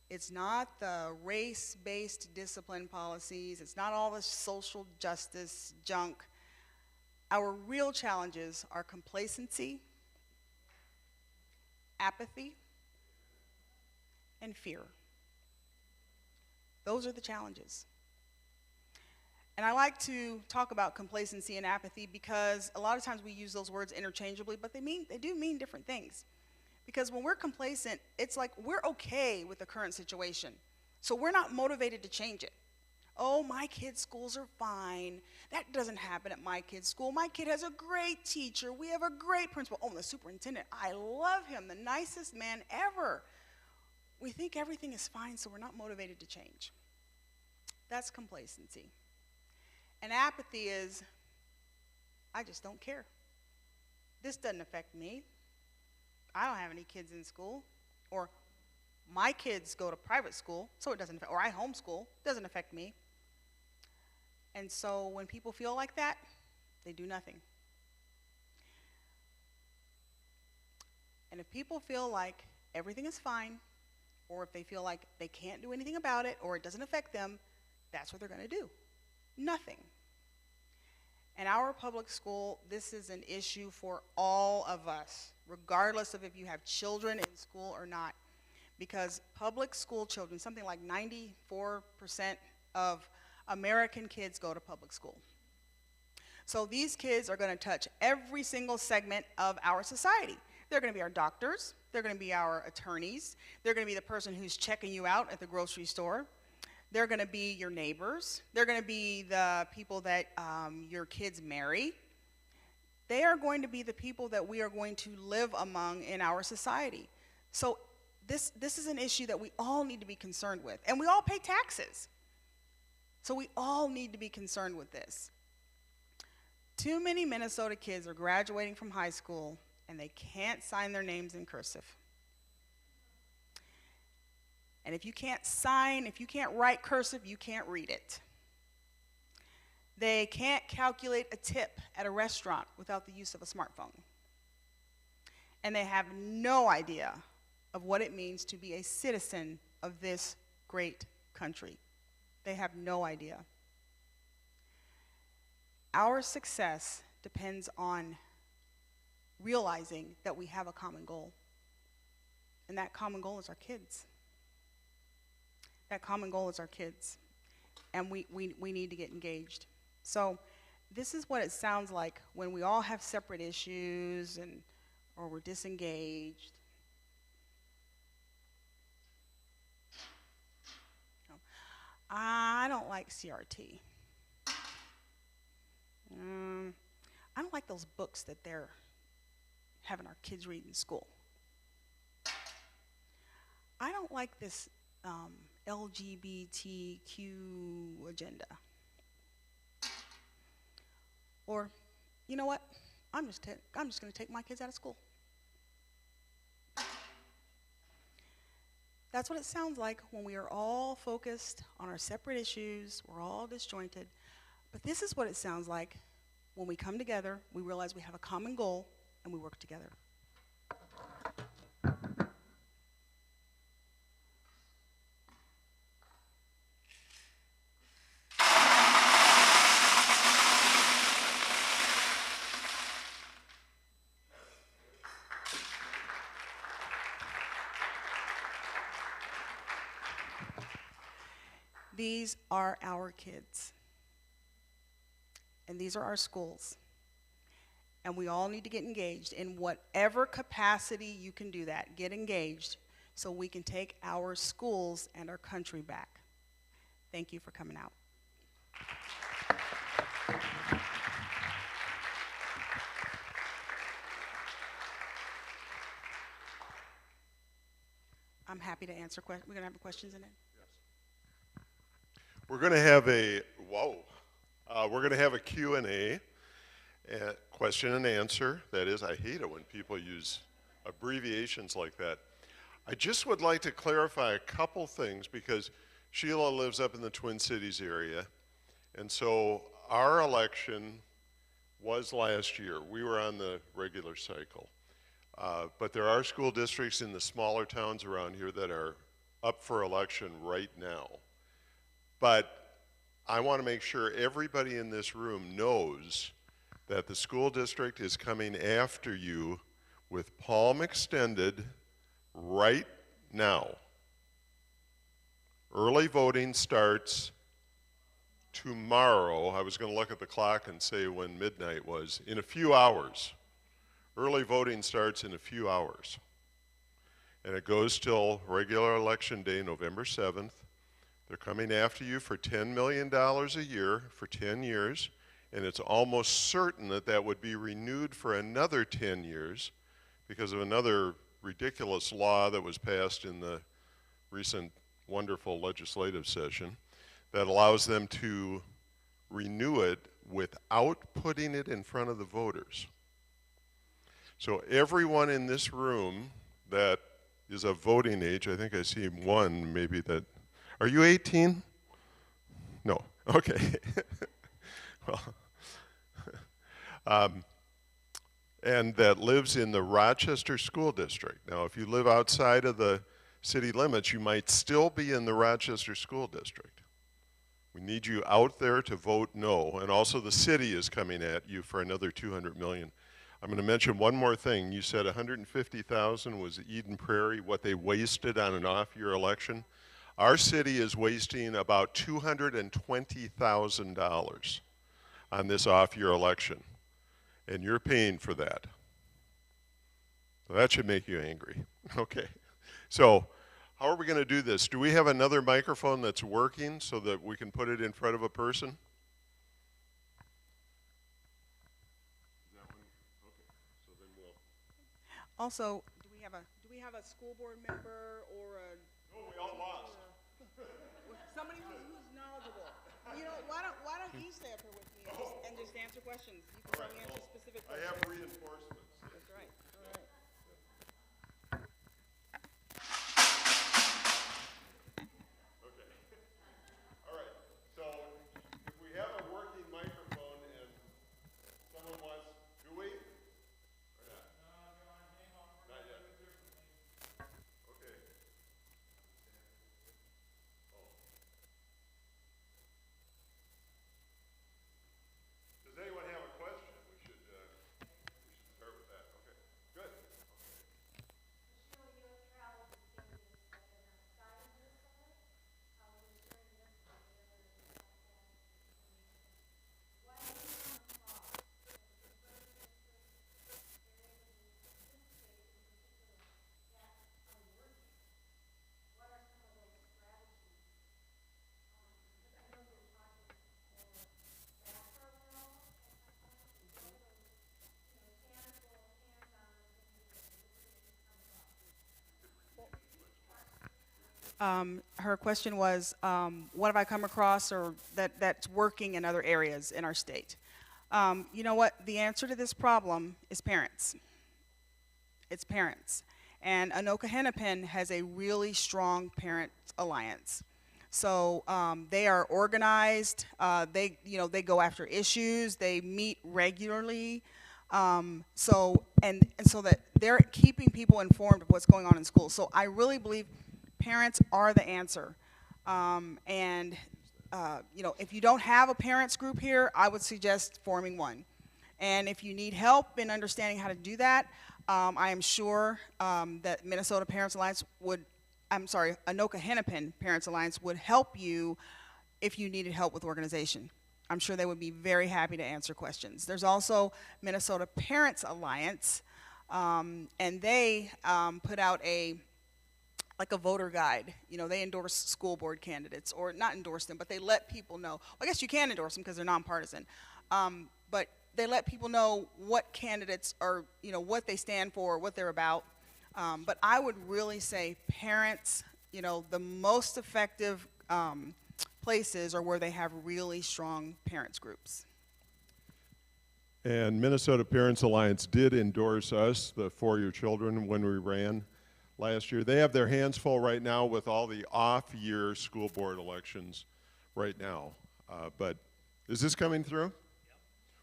it's not the race-based discipline policies, it's not all the social justice junk. Our real challenges are complacency, apathy, and fear. Those are the challenges. And I like to talk about complacency and apathy because a lot of times we use those words interchangeably, but they do mean different things. Because when we're complacent, it's like we're okay with the current situation. So we're not motivated to change it. Oh, my kids' schools are fine. That doesn't happen at my kid's school. My kid has a great teacher. We have a great principal. Oh, the superintendent, I love him, the nicest man ever. We think everything is fine, so we're not motivated to change. That's complacency. And apathy is, I just don't care. This doesn't affect me. I don't have any kids in school. Or my kids go to private school, so it doesn't affect, or I homeschool, doesn't affect me. And so when people feel like that, they do nothing. And if people feel like everything is fine, or if they feel like they can't do anything about it, or it doesn't affect them, that's what they're going to do. Nothing. In our public school, this is an issue for all of us, regardless of if you have children in school or not. Because public school children, something like 94% of American kids go to public school. So these kids are going to touch every single segment of our society. They're going to be our doctors, they're going to be our attorneys, they're going to be the person who's checking you out at the grocery store, they're going to be your neighbors, they're going to be the people that your kids marry. They are going to be the people that we are going to live among in our society. So this is an issue that we all need to be concerned with. And we all pay taxes. So we all need to be concerned with this. Too many Minnesota kids are graduating from high school and they can't sign their names in cursive. And if you can't sign, if you can't write cursive, you can't read it. They can't calculate a tip at a restaurant without the use of a smartphone. And they have no idea of what it means to be a citizen of this great country. They have no idea. Our success depends on realizing that we have a common goal. And that common goal is our kids. That common goal is our kids. And we need to get engaged. So this is what it sounds like when we all have separate issues or we're disengaged. I don't like CRT. I don't like those books that they're having our kids read in school. I don't like this LGBTQ agenda. Or, you know what? I'm just going to take my kids out of school. That's what it sounds like when we are all focused on our separate issues, we're all disjointed. But this is what it sounds like when we come together, we realize we have a common goal, and we work together. These are our kids. And these are our schools. And we all need to get engaged in whatever capacity you can do that. Get engaged so we can take our schools and our country back. Thank you for coming out. I'm happy to answer questions. We're going to have questions in it? We're going to have we're going to have a Q&A, question and answer. That is, I hate it when people use abbreviations like that. I just would like to clarify a couple things because Sheila lives up in the Twin Cities area, and so our election was last year. We were on the regular cycle. But there are school districts in the smaller towns around here that are up for election right now. But I want to make sure everybody in this room knows that the school district is coming after you with palm extended right now. Early voting starts tomorrow. I was going to look at the clock and say when midnight was. In a few hours. Early voting starts in a few hours. And it goes till regular election day, November 7th. They're coming after you for $10 million a year for 10 years, and it's almost certain that that would be renewed for another 10 years because of another ridiculous law that was passed in the recent wonderful legislative session that allows them to renew it without putting it in front of the voters. So everyone in this room that is of voting age, I think I see one maybe that, are you 18? No, okay. Well, and that lives in the Rochester School District. Now, if you live outside of the city limits, you might still be in the Rochester School District. We need you out there to vote no. And also the city is coming at you for another 200 million. I'm going to mention one more thing. You said 150,000 was Eden Prairie, what they wasted on an off-year election. Our city is wasting about $220,000 on this off-year election, and you're paying for that. So that should make you angry. Okay. So how are we going to do this? Do we have another microphone that's working so that we can put it in front of a person? Also, do we have a school board member or a? No, we all lost. Somebody who's knowledgeable. You know, why don't you stay up here with me and just answer questions? You can only answer specific I questions. have reinforcements. That's right. All right. Okay. All right. So if we have a working microphone and someone wants, do we? Or not? Not yet. Okay. Does anyone have a question? We should start with that. Okay. Good. Her question was, what have I come across or that's working in other areas in our state? You know what? The answer to this problem is parents. It's parents. And Anoka Hennepin has a really strong parent alliance. So they are organized. They go after issues. They meet regularly. So that they're keeping people informed of what's going on in school. So I really believe parents are the answer. If you don't have a parents group here, I would suggest forming one. And if you need help in understanding how to do that, I am sure that Minnesota Parents Alliance Anoka Hennepin Parents Alliance would help you if you needed help with organization. I'm sure they would be very happy to answer questions. There's also Minnesota Parents Alliance, and they put out a voter guide. You know, they endorse school board candidates, or not endorse them, but they let people know. Well, I guess you can endorse them because they're nonpartisan. But they let people know what candidates are, what they stand for, what they're about. But I would really say parents, the most effective places are where they have really strong parents groups. And Minnesota Parents Alliance did endorse us, the For Your Children, when we ran last year. They have their hands full right now with all the off-year school board elections right now. But is this coming through? Yep.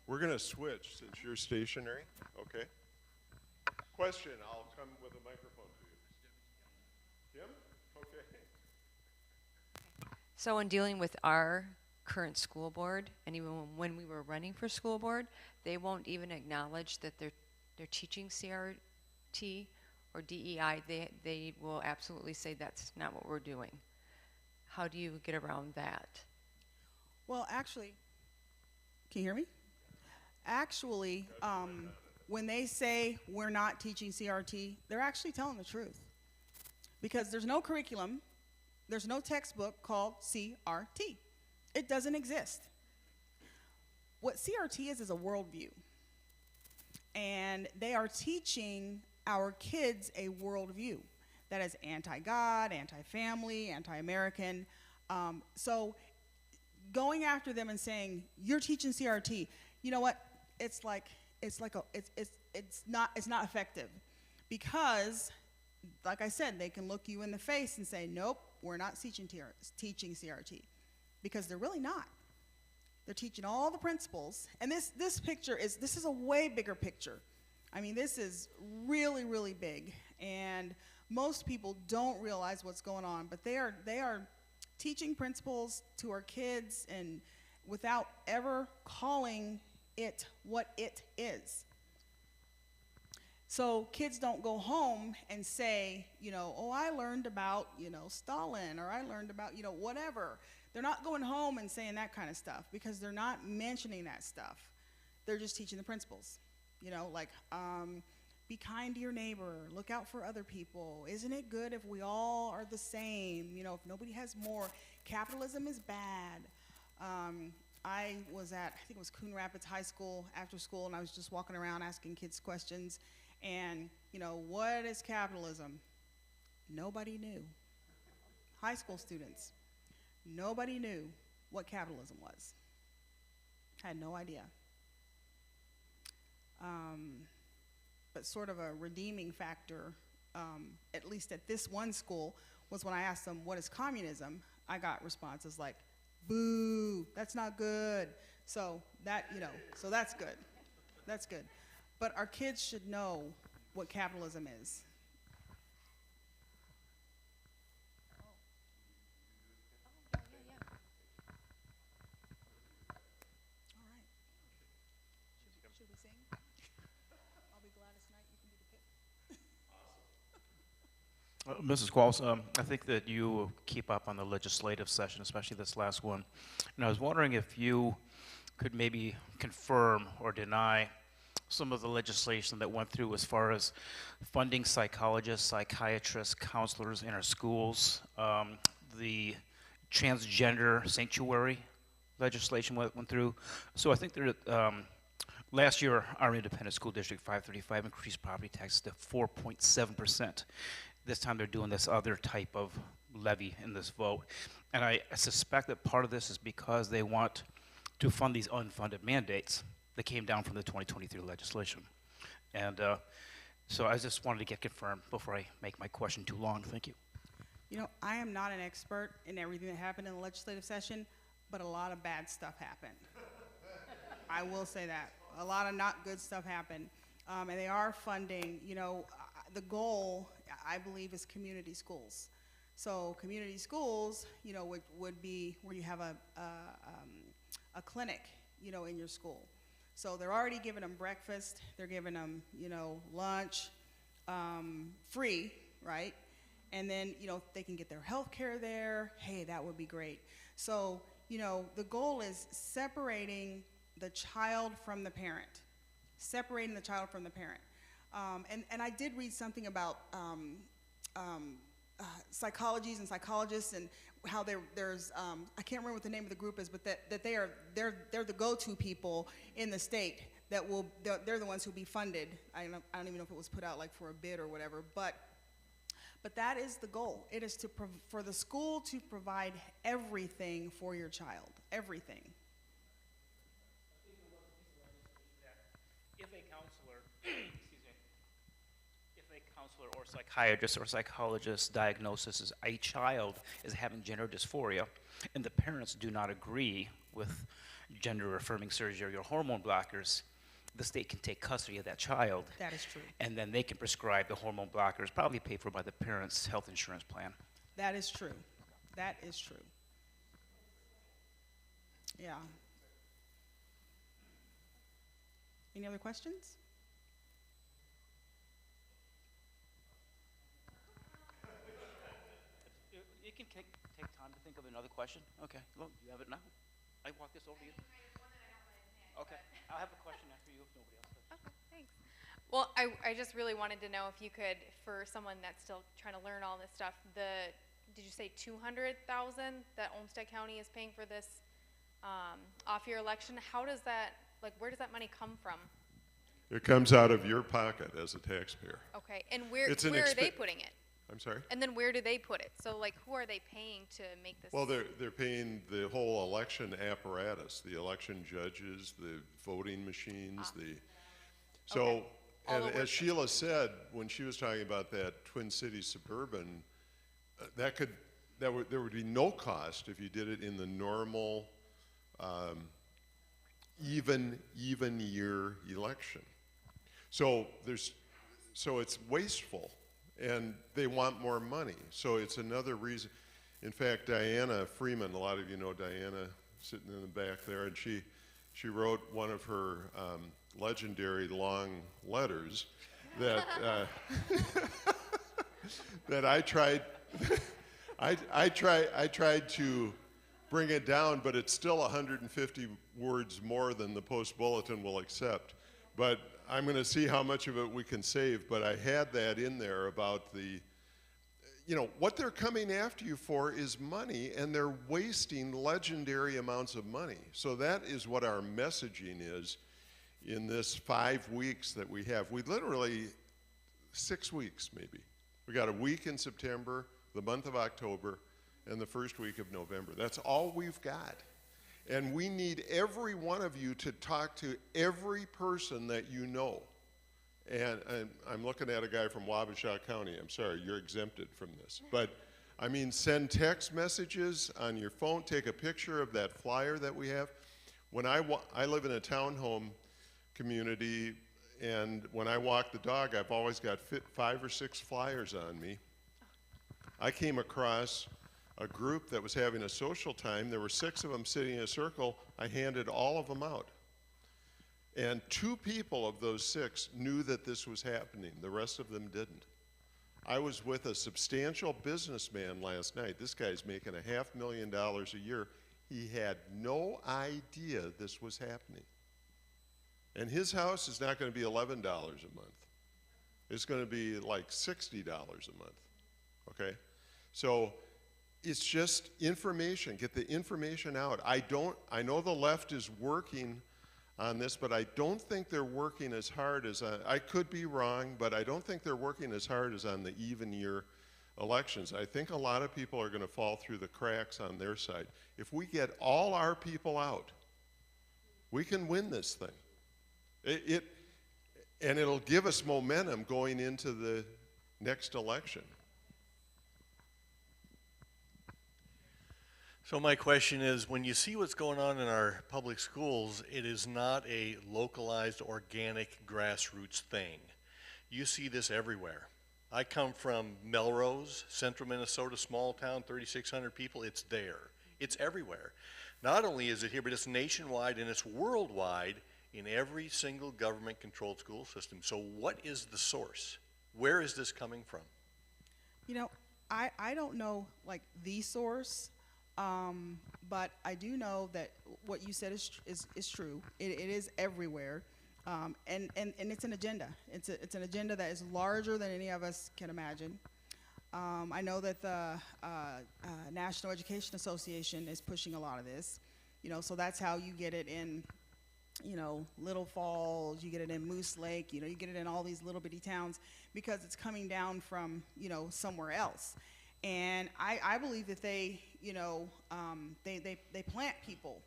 We're going to switch since you're stationary. Okay. Question, I'll come with a microphone to you. Kim? Okay. So in dealing with our current school board, and even when we were running for school board, they won't even acknowledge that they're teaching CRT or DEI. They will absolutely say that's not what we're doing. How do you get around that? Well, actually, can you hear me? Actually, when they say we're not teaching CRT, they're actually telling the truth. Because there's no curriculum, there's no textbook called CRT. It doesn't exist. What CRT is a worldview. And they are teaching our kids a worldview that is anti-God, anti-family, anti-American. So going after them and saying, you're teaching CRT, you know what? It's not effective. Because, like I said, they can look you in the face and say, nope, we're not teaching CRT. Because they're really not. They're teaching all the principles. And this picture is a way bigger picture. I mean, this is really, really big. And most people don't realize what's going on. But they are teaching principles to our kids and without ever calling it what it is. So kids don't go home and say, oh, I learned about, Stalin, or I learned about, whatever. They're not going home and saying that kind of stuff because they're not mentioning that stuff. They're just teaching the principles, like be kind to your neighbor, look out for other people. Isn't it good if we all are the same? If nobody has more. Capitalism is bad. I was at, I think it was Coon Rapids High School after school, and I was just walking around asking kids questions. And, what is capitalism? Nobody knew. High school students, nobody knew what capitalism was. Had no idea. But sort of a redeeming factor, at least at this one school, was when I asked them, what is communism? I got responses like, boo, that's not good. So that, so that's good. That's good. But our kids should know what capitalism is. All right. Should we sing? I'll be Gladys Knight, you can be the pit. Mrs. Qualls, I think that you keep up on the legislative session, especially this last one. And I was wondering if you could maybe confirm or deny some of the legislation that went through as far as funding psychologists, psychiatrists, counselors in our schools, the transgender sanctuary legislation went through. So I think there, last year, our independent school district 535 increased property taxes to 4.7%. This time they're doing this other type of levy in this vote. And I suspect that part of this is because they want to fund these unfunded mandates that came down from the 2023 legislation. And so I just wanted to get confirmed before I make my question too long. Thank you. I am not an expert in everything that happened in the legislative session, but a lot of bad stuff happened. I will say that. A lot of not good stuff happened. And they are funding, the goal, I believe, is community schools. So community schools, would be where you have a clinic, in your school. So they're already giving them breakfast, they're giving them, lunch, free, right? And then, they can get their health care there. Hey, that would be great. So, the goal is separating the child from the parent. Separating the child from the parent. And I did read something about psychologies and psychologists and how there's I can't remember what the name of the group is, but that they're the go-to people in the state they're the ones who be funded. I don't even know if it was put out like for a bid or whatever, but that is the goal. It is for the school to provide everything for your child, everything. If a counselor, or psychiatrist or psychologist diagnoses a child is having gender dysphoria, and the parents do not agree with gender-affirming surgery or hormone blockers, the state can take custody of that child. That is true. And then they can prescribe the hormone blockers, probably paid for by the parents' health insurance plan. That is true. That is true. Yeah. Any other questions? You can take time to think of another question. Okay, look, you have it now. I walk this over to you. Okay, I'll have a question after you if nobody else does. Okay, thanks. Well, I just really wanted to know if you could, for someone that's still trying to learn all this stuff, did you say $200,000 that Olmsted County is paying for this off-year election? How does that, where does that money come from? It comes out of your pocket as a taxpayer. Okay, and where are they putting it? I'm sorry? And then where do they put it? So, who are they paying to make this? Well, they're paying the whole election apparatus, the election judges, the voting machines, So, okay. and as Sheila said, when she was talking about that Twin Cities Suburban, there would be no cost if you did it in the normal even year election. So it's wasteful, and they want more money. So it's another reason. In fact, Diana Freeman, a lot of you know Diana, sitting in the back there, and she wrote one of her legendary long letters that that I tried I tried to bring it down, but it's still 150 words more than the Post Bulletin will accept. But I'm going to see how much of it we can save. But I had that in there about the, what they're coming after you for is money, and they're wasting legendary amounts of money. So that is what our messaging is in this 5 weeks that we have. We literally, 6 weeks maybe. We got a week in September, the month of October, and the first week of November. That's all we've got. And we need every one of you to talk to every person that you know. And I'm looking at a guy from Wabasha County. I'm sorry, you're exempted from this. But, I mean, send text messages on your phone. Take a picture of that flyer that we have. When I live in a townhome community, and when I walk the dog, I've always got 5 or 6 flyers on me. I came across a group that was having a social time. There were 6 of them sitting in a circle. I handed all of them out. And 2 people of those 6 knew that this was happening. The rest of them didn't. I was with a substantial businessman last night. This guy's making $500,000 a year. He had no idea this was happening. And his house is not going to be $11 a month. It's going to be like $60 a month, okay? So it's just information. Get the information out. I know the left is working on this, but I don't think they're working as hard as, I could be wrong, but I don't think they're working as hard as on the even year elections. I think a lot of people are going to fall through the cracks on their side. If we get all our people out, we can win this thing. And it'll give us momentum going into the next election. So my question is, when you see what's going on in our public schools, it is not a localized, organic, grassroots thing. You see this everywhere. I come from Melrose, central Minnesota, small town, 3,600 people. It's there. It's everywhere. Not only is it here, but it's nationwide and it's worldwide in every single government-controlled school system. So what is the source? Where is this coming from? I don't know, like, the source. But I do know that what you said is true. It is everywhere, and it's an agenda. It's an agenda that is larger than any of us can imagine. I know that the National Education Association is pushing a lot of this. So that's how you get it in, Little Falls. You get it in Moose Lake. You get it in all these little bitty towns because it's coming down from somewhere else. And I believe that they plant people,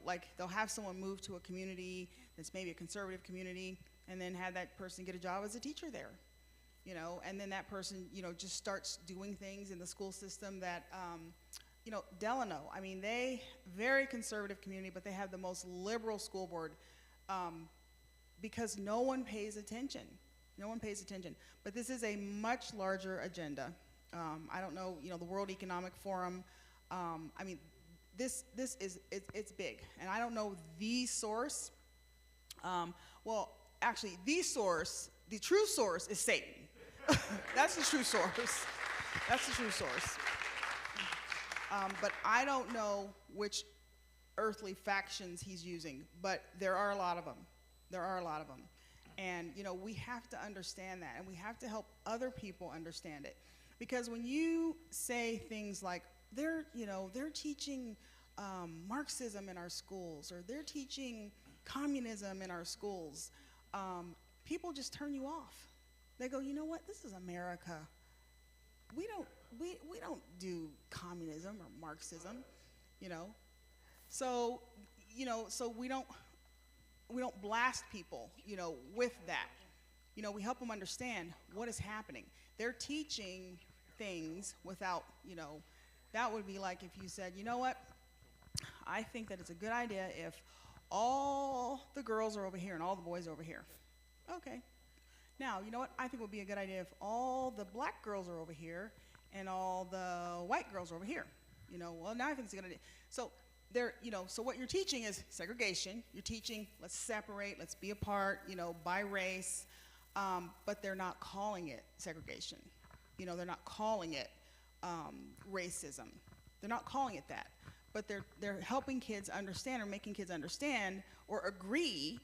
like they'll have someone move to a community that's maybe a conservative community and then have that person get a job as a teacher there, and then that person, just starts doing things in the school system that, Delano, I mean, very conservative community, but they have the most liberal school board because no one pays attention. No one pays attention. But this is a much larger agenda. I don't know, the World Economic Forum. I mean, this is it's big, and I don't know the source. Well, actually, the true source is Satan. That's the true source. That's the true source. But I don't know which earthly factions he's using, but there are a lot of them. There are a lot of them, and we have to understand that, and we have to help other people understand it. Because when you say things like, they're teaching Marxism in our schools, or they're teaching communism in our schools, people just turn you off. They go, you know what, this is America. We don't do communism or Marxism, So, so we don't blast people, with that. We help them understand what is happening. They're teaching things without, that would be like if you said, you know what, I think that it's a good idea if all the girls are over here and all the boys are over here. Okay. Now, you know what, I think it would be a good idea if all the black girls are over here and all the white girls over here. You know, well, now I think it's gonna. So there, you know, so what you're teaching is segregation. You're teaching, let's separate, let's be apart, you know, by race, but they're not calling it segregation. You know, they're not calling it racism. They're not calling it that, but they're helping kids understand or making kids understand or agree,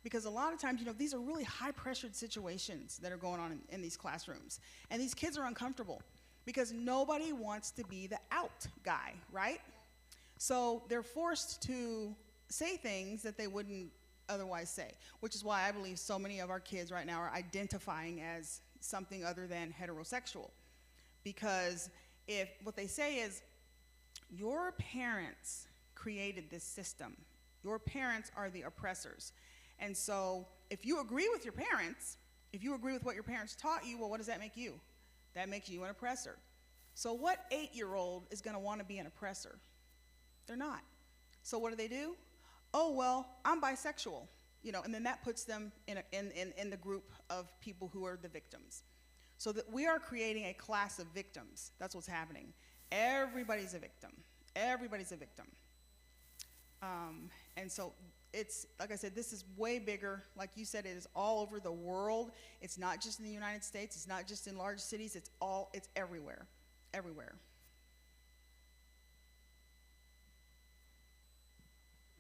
because a lot of times, you know, these are really high-pressured situations that are going on in these classrooms, and these kids are uncomfortable because nobody wants to be the out guy, right? So they're forced to say things that they wouldn't otherwise say, which is why I believe so many of our kids right now are identifying as something other than heterosexual. Because if what they say is, your parents created this system, your parents are the oppressors. And so if you agree with your parents, if you agree with what your parents taught you, well, what does that make you? That makes you an oppressor. So what 8-year-old is going to want to be an oppressor? They're not. So what do? Oh, well, I'm bisexual, you know, and then that puts them in the group of people who are the victims. So that we are creating a class of victims. That's what's happening. Everybody's a victim. Everybody's a victim. And so it's, like I said, this is way bigger. Like you said, it is all over the world. It's not just in the United States. It's not just in large cities. It's everywhere. Everywhere.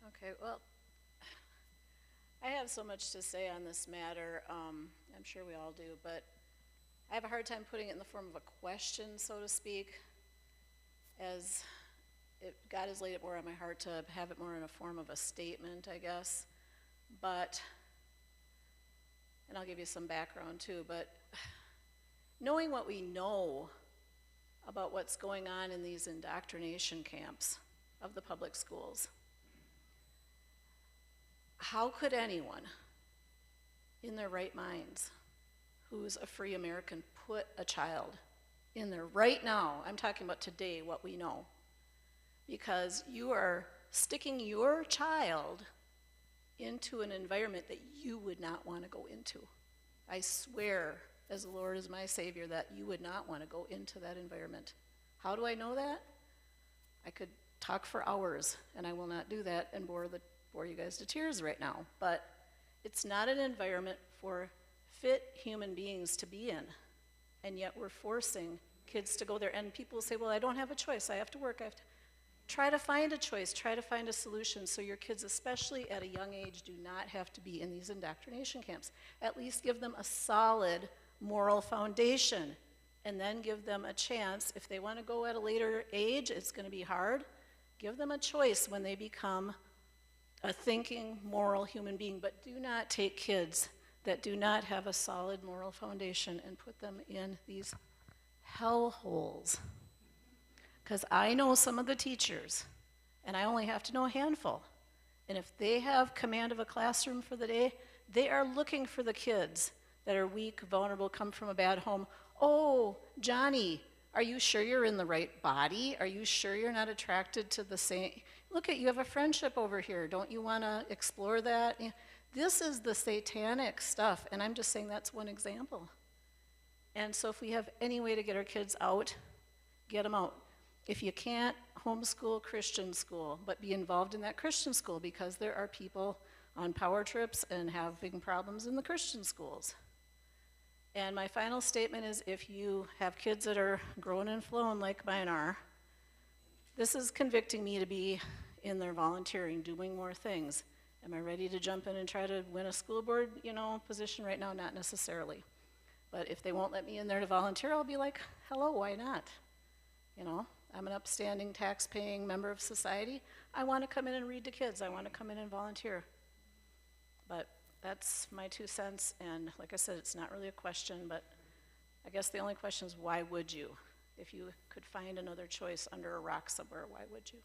Okay, well, I have so much to say on this matter. I'm sure we all do, but I have a hard time putting it in the form of a question, so to speak, as God has laid it more on my heart to have it more in a form of a statement, I guess. But, and I'll give you some background too, but knowing what we know about what's going on in these indoctrination camps of the public schools, how could anyone in their right minds who's a free American put a child in there right now? I'm talking about today, what we know. Because you are sticking your child into an environment that you would not want to go into. I swear, as the Lord is my Savior, that you would not want to go into that environment. How do I know that? I could talk for hours, and I will not do that and bore you guys to tears right now. But it's not an environment for fit human beings to be in, and yet we're forcing kids to go there. And people say, well, I don't have a choice. I have to work. I have to. Try to find a choice. Try to find a solution so your kids, especially at a young age, do not have to be in these indoctrination camps. At least give them a solid moral foundation, and then give them a chance. If they want to go at a later age, it's going to be hard. Give them a choice when they become a thinking, moral human being. But do not take kids that do not have a solid moral foundation and put them in these hellholes. Because I know some of the teachers, and I only have to know a handful. And if they have command of a classroom for the day, they are looking for the kids that are weak, vulnerable, come from a bad home. Oh, Johnny, are you sure you're in the right body? Are you sure you're not attracted to the same? Look at, you have a friendship over here. Don't you want to explore that? This is the satanic stuff, and I'm just saying that's one example. And so if we have any way to get our kids out, get them out. If you can't, homeschool Christian school, but be involved in that Christian school, because there are people on power trips and having problems in the Christian schools. And my final statement is, if you have kids that are grown and flown like mine are, this is convicting me to be in there volunteering, doing more things. Am I ready to jump in and try to win a school board, position right now? Not necessarily. But if they won't let me in there to volunteer, I'll be like, hello, why not? I'm an upstanding, tax-paying member of society. I want to come in and read to kids. I want to come in and volunteer. But that's my 2 cents, and like I said, it's not really a question, but I guess the only question is, why would you? If you could find another choice under a rock somewhere, why would you?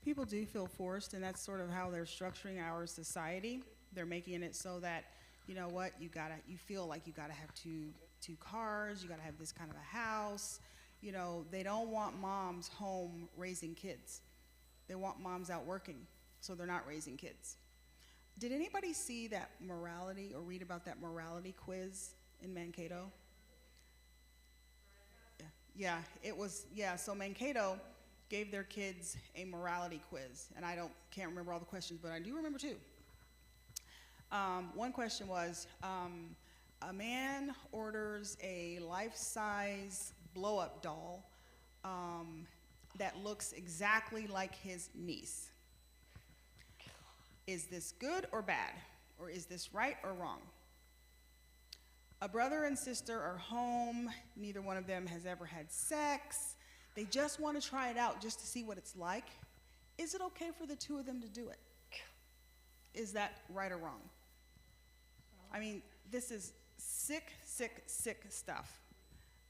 People do feel forced, and that's sort of how they're structuring our society. They're making it so that, you know what, you feel like you gotta have two cars, you gotta have this kind of a house. They don't want moms home raising kids. They want moms out working, so they're not raising kids. Did anybody see that morality or read about that morality quiz in Mankato? Yeah, it was, yeah, so Mankato gave their kids a morality quiz, and can't remember all the questions, but I do remember two. One question was, a man orders a life-size blow-up doll that looks exactly like his niece. Is this good or bad? Or is this right or wrong? A brother and sister are home. Neither one of them has ever had sex. They just want to try it out just to see what it's like. Is it okay for the two of them to do it? Is that right or wrong? I mean, this is sick, sick, sick stuff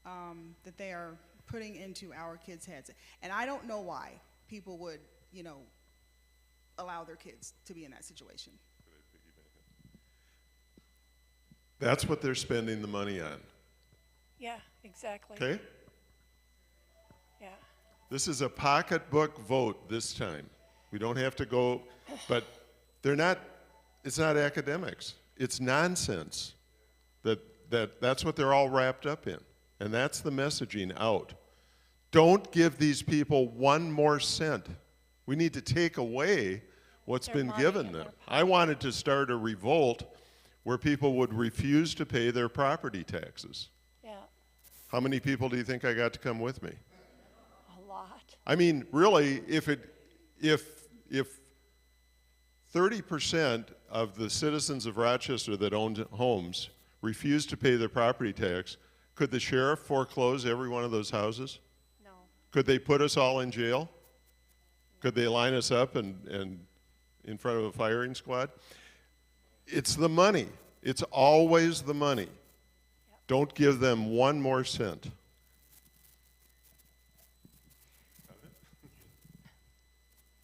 that they are putting into our kids' heads. And I don't know why people would, allow their kids to be in that situation. That's what they're spending the money on. Yeah, exactly. Okay? Yeah. This is a pocketbook vote this time. We don't have to go, but it's not academics. It's nonsense. That's what they're all wrapped up in. And that's the messaging out. Don't give these people one more cent. We need to take away what's been given them. I wanted to start a revolt where people would refuse to pay their property taxes. Yeah. How many people do you think I got to come with me? A lot. I mean, really, if 30% of the citizens of Rochester that own homes refuse to pay their property tax, could the sheriff foreclose every one of those houses? No. Could they put us all in jail? Could they line us up and in front of a firing squad? It's the money. It's always the money. Yep. Don't give them one more cent.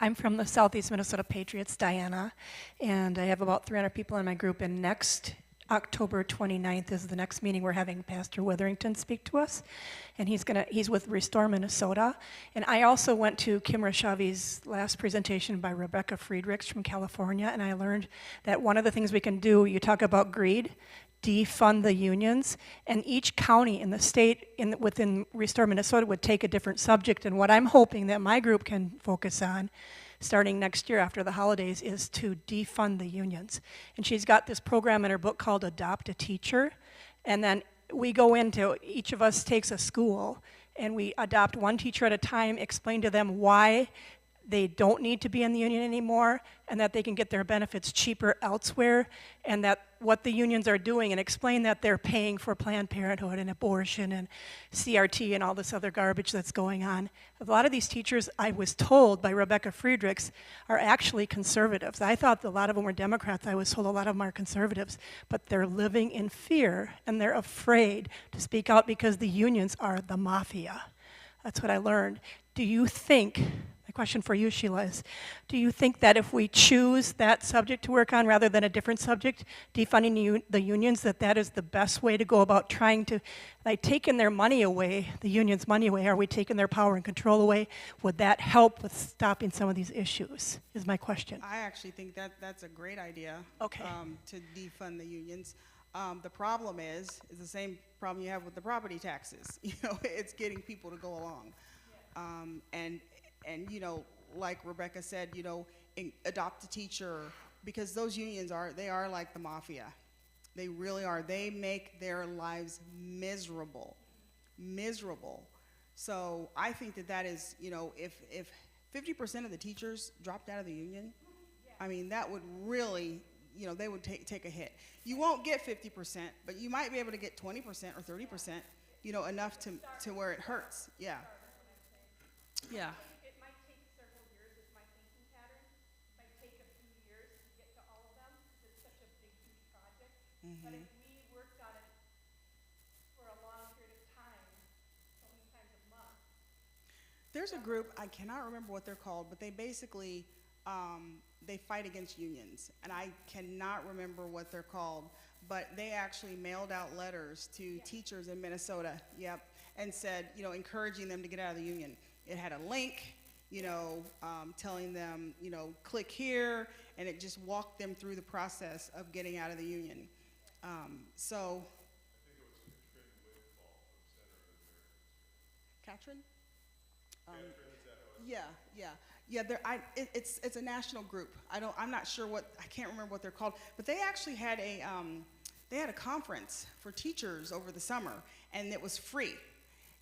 I'm from the Southeast Minnesota Patriots, Diana, and I have about 300 people in my group, and next October 29th is the next meeting we're having Pastor Witherington speak to us, and he's with Restore Minnesota. And I also went to Kim Rashavi's last presentation by Rebecca Friedrichs from California, and I learned that one of the things we can do, you talk about greed, defund the unions, and each county in the state within Restore Minnesota would take a different subject. And what I'm hoping that my group can focus on starting next year after the holidays is to defund the unions. And she's got this program in her book called Adopt a Teacher, and then we go into, each of us takes a school, and we adopt one teacher at a time, explain to them why they don't need to be in the union anymore, and that they can get their benefits cheaper elsewhere, and that what the unions are doing, and explain that they're paying for Planned Parenthood and abortion and CRT and all this other garbage that's going on. A lot of these teachers, I was told by Rebecca Friedrichs, are actually conservatives. I thought a lot of them were Democrats. I was told a lot of them are conservatives, but they're living in fear, and they're afraid to speak out because the unions are the mafia. That's what I learned. Do you think, my question for you, Sheila, is do you think that if we choose that subject to work on rather than a different subject, defunding the unions, that is the best way to go about trying to, like, taking their money away, the unions' money away? Are we taking their power and control away? Would that help with stopping some of these issues, is my question. I actually think that's a great idea. Okay. To defund the unions. The problem is the same problem you have with the property taxes. It's getting people to go along. And like Rebecca said, adopt a teacher, because those unions they are like the mafia. They really are. They make their lives miserable. So I think that is, if 50% of the teachers dropped out of the union, I mean, that would really, they would take a hit. You won't get 50%, but you might be able to get 20% or 30%, enough to where it hurts. Yeah. Yeah. It might take several years, is my thinking pattern. It might take a few years to get to all of them, because it's such a big, huge project. Mm-hmm. But if we worked on it for a long period of time, so many times a month. There's a group, I cannot remember what they're called, but they basically, they fight against unions. And I cannot remember what they're called, but they actually mailed out letters to teachers in Minnesota, and said, encouraging them to get out of the union. It had a link, telling them, click here, and it just walked them through the process of getting out of the union. Katrin? Yeah. It's a national group. I'm not sure I can't remember what they're called, but they actually had a conference for teachers over the summer, and it was free.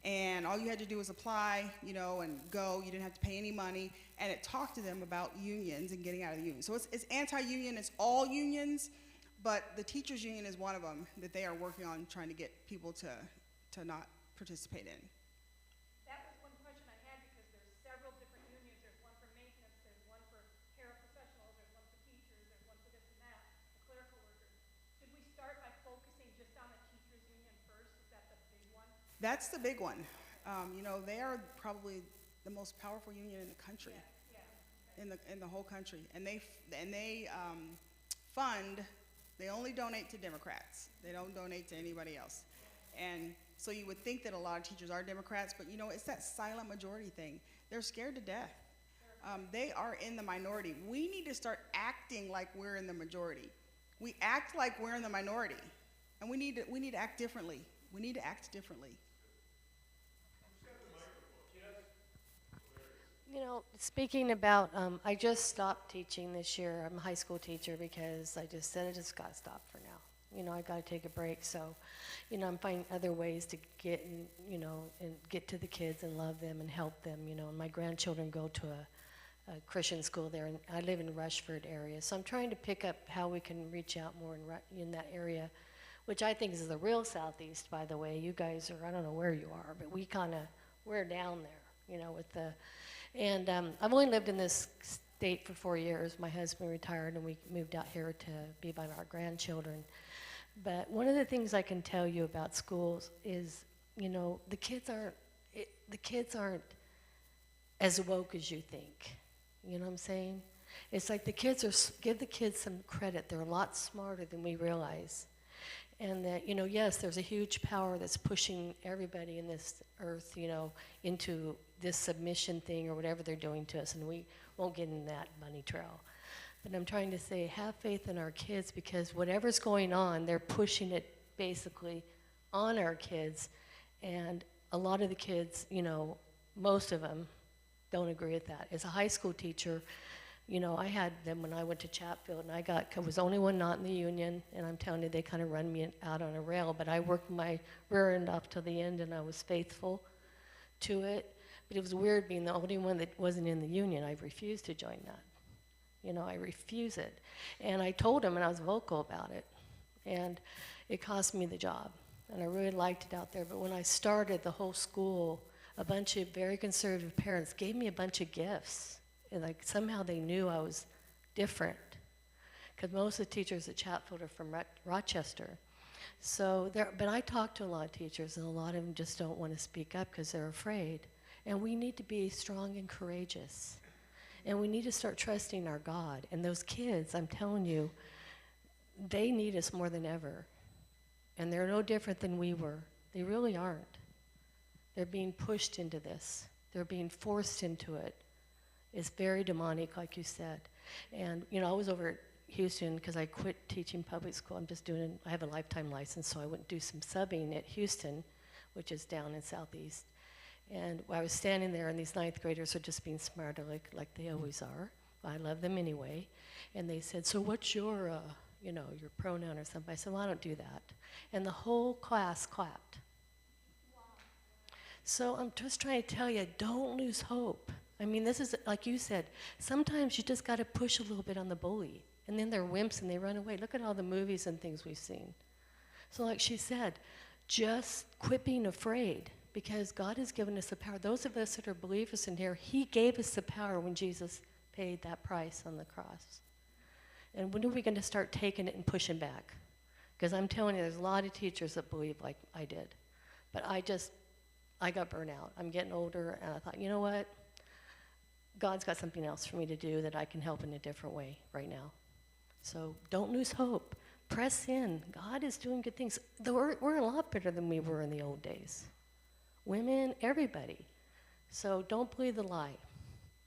And all you had to do was apply, and go. You didn't have to pay any money, and it talked to them about unions and getting out of the union. So it's anti-union, it's all unions, but the teachers union is one of them that they are working on trying to get people to not participate in. That was one question I had, because there's several different unions. There's one for maintenance, there's one for paraprofessionals, there's one for teachers, there's one for this and that, the clerical workers. Should we start by focusing just on the teachers union first? Is that the big one? That's the big one. They are probably the most powerful union in the country, in the whole country, and they fund. They only donate to Democrats. They don't donate to anybody else. And so you would think that a lot of teachers are Democrats, but it's that silent majority thing. They're scared to death. They are in the minority. We need to start acting like we're in the majority. We act like we're in the minority, and we need to act differently. We need to act differently. Speaking about, I just stopped teaching this year. I'm a high school teacher because I just said I just got to stop for now. I got to take a break. So, I'm finding other ways to get, and get to the kids and love them and help them. And my grandchildren go to a Christian school there, and I live in Rushford area. So I'm trying to pick up how we can reach out more in that area, which I think is the real Southeast, by the way. You guys are, I don't know where you are, but we're down there, with the. And I've only lived in this state for 4 years. My husband retired, and we moved out here to be by our grandchildren. But one of the things I can tell you about schools is, the kids aren't as woke as you think. You know what I'm saying? It's like give the kids some credit. They're a lot smarter than we realize. And that, yes, there's a huge power that's pushing everybody in this earth, into this submission thing or whatever they're doing to us, and we won't get in that bunny trail. But I'm trying to say, have faith in our kids, because whatever's going on, they're pushing it basically on our kids. And a lot of the kids, most of them don't agree with that. As a high school teacher, I had them when I went to Chatfield, and I was the only one not in the union, and I'm telling you, they kind of run me out on a rail, but I worked my rear end off till the end, and I was faithful to it. But it was weird being the only one that wasn't in the union. I refused to join that. I refuse it. And I told him, and I was vocal about it, and it cost me the job. And I really liked it out there, but when I started the whole school, a bunch of very conservative parents gave me a bunch of gifts. And somehow they knew I was different, because most of the teachers at Chatfield are from Rochester. So but I talked to a lot of teachers, and a lot of them just don't want to speak up because they're afraid. And we need to be strong and courageous. And we need to start trusting our God. And those kids, I'm telling you, they need us more than ever. And they're no different than we were. They really aren't. They're being pushed into this. They're being forced into it. It's very demonic, like you said. And, I was over at Houston because I quit teaching public school. I have a lifetime license, so I went and do some subbing at Houston, which is down in Southeast. And I was standing there, and these 9th graders are just being smart, like they always are. I love them anyway. And they said, so what's your pronoun or something? I said, well, I don't do that. And the whole class clapped. Wow. So I'm just trying to tell you, don't lose hope. I mean, this is, like you said, sometimes you just got to push a little bit on the bully. And then they're wimps and they run away. Look at all the movies and things we've seen. So like she said, just quit being afraid, because God has given us the power. Those of us that are believers in here, He gave us the power when Jesus paid that price on the cross. And when are we going to start taking it and pushing back? Because I'm telling you, there's a lot of teachers that believe like I did. But I got burnt out. I'm getting older, and I thought, you know what? God's got something else for me to do that I can help in a different way right now. So don't lose hope. Press in. God is doing good things. We're a lot better than we were in the old days. Women, everybody. So don't believe the lie.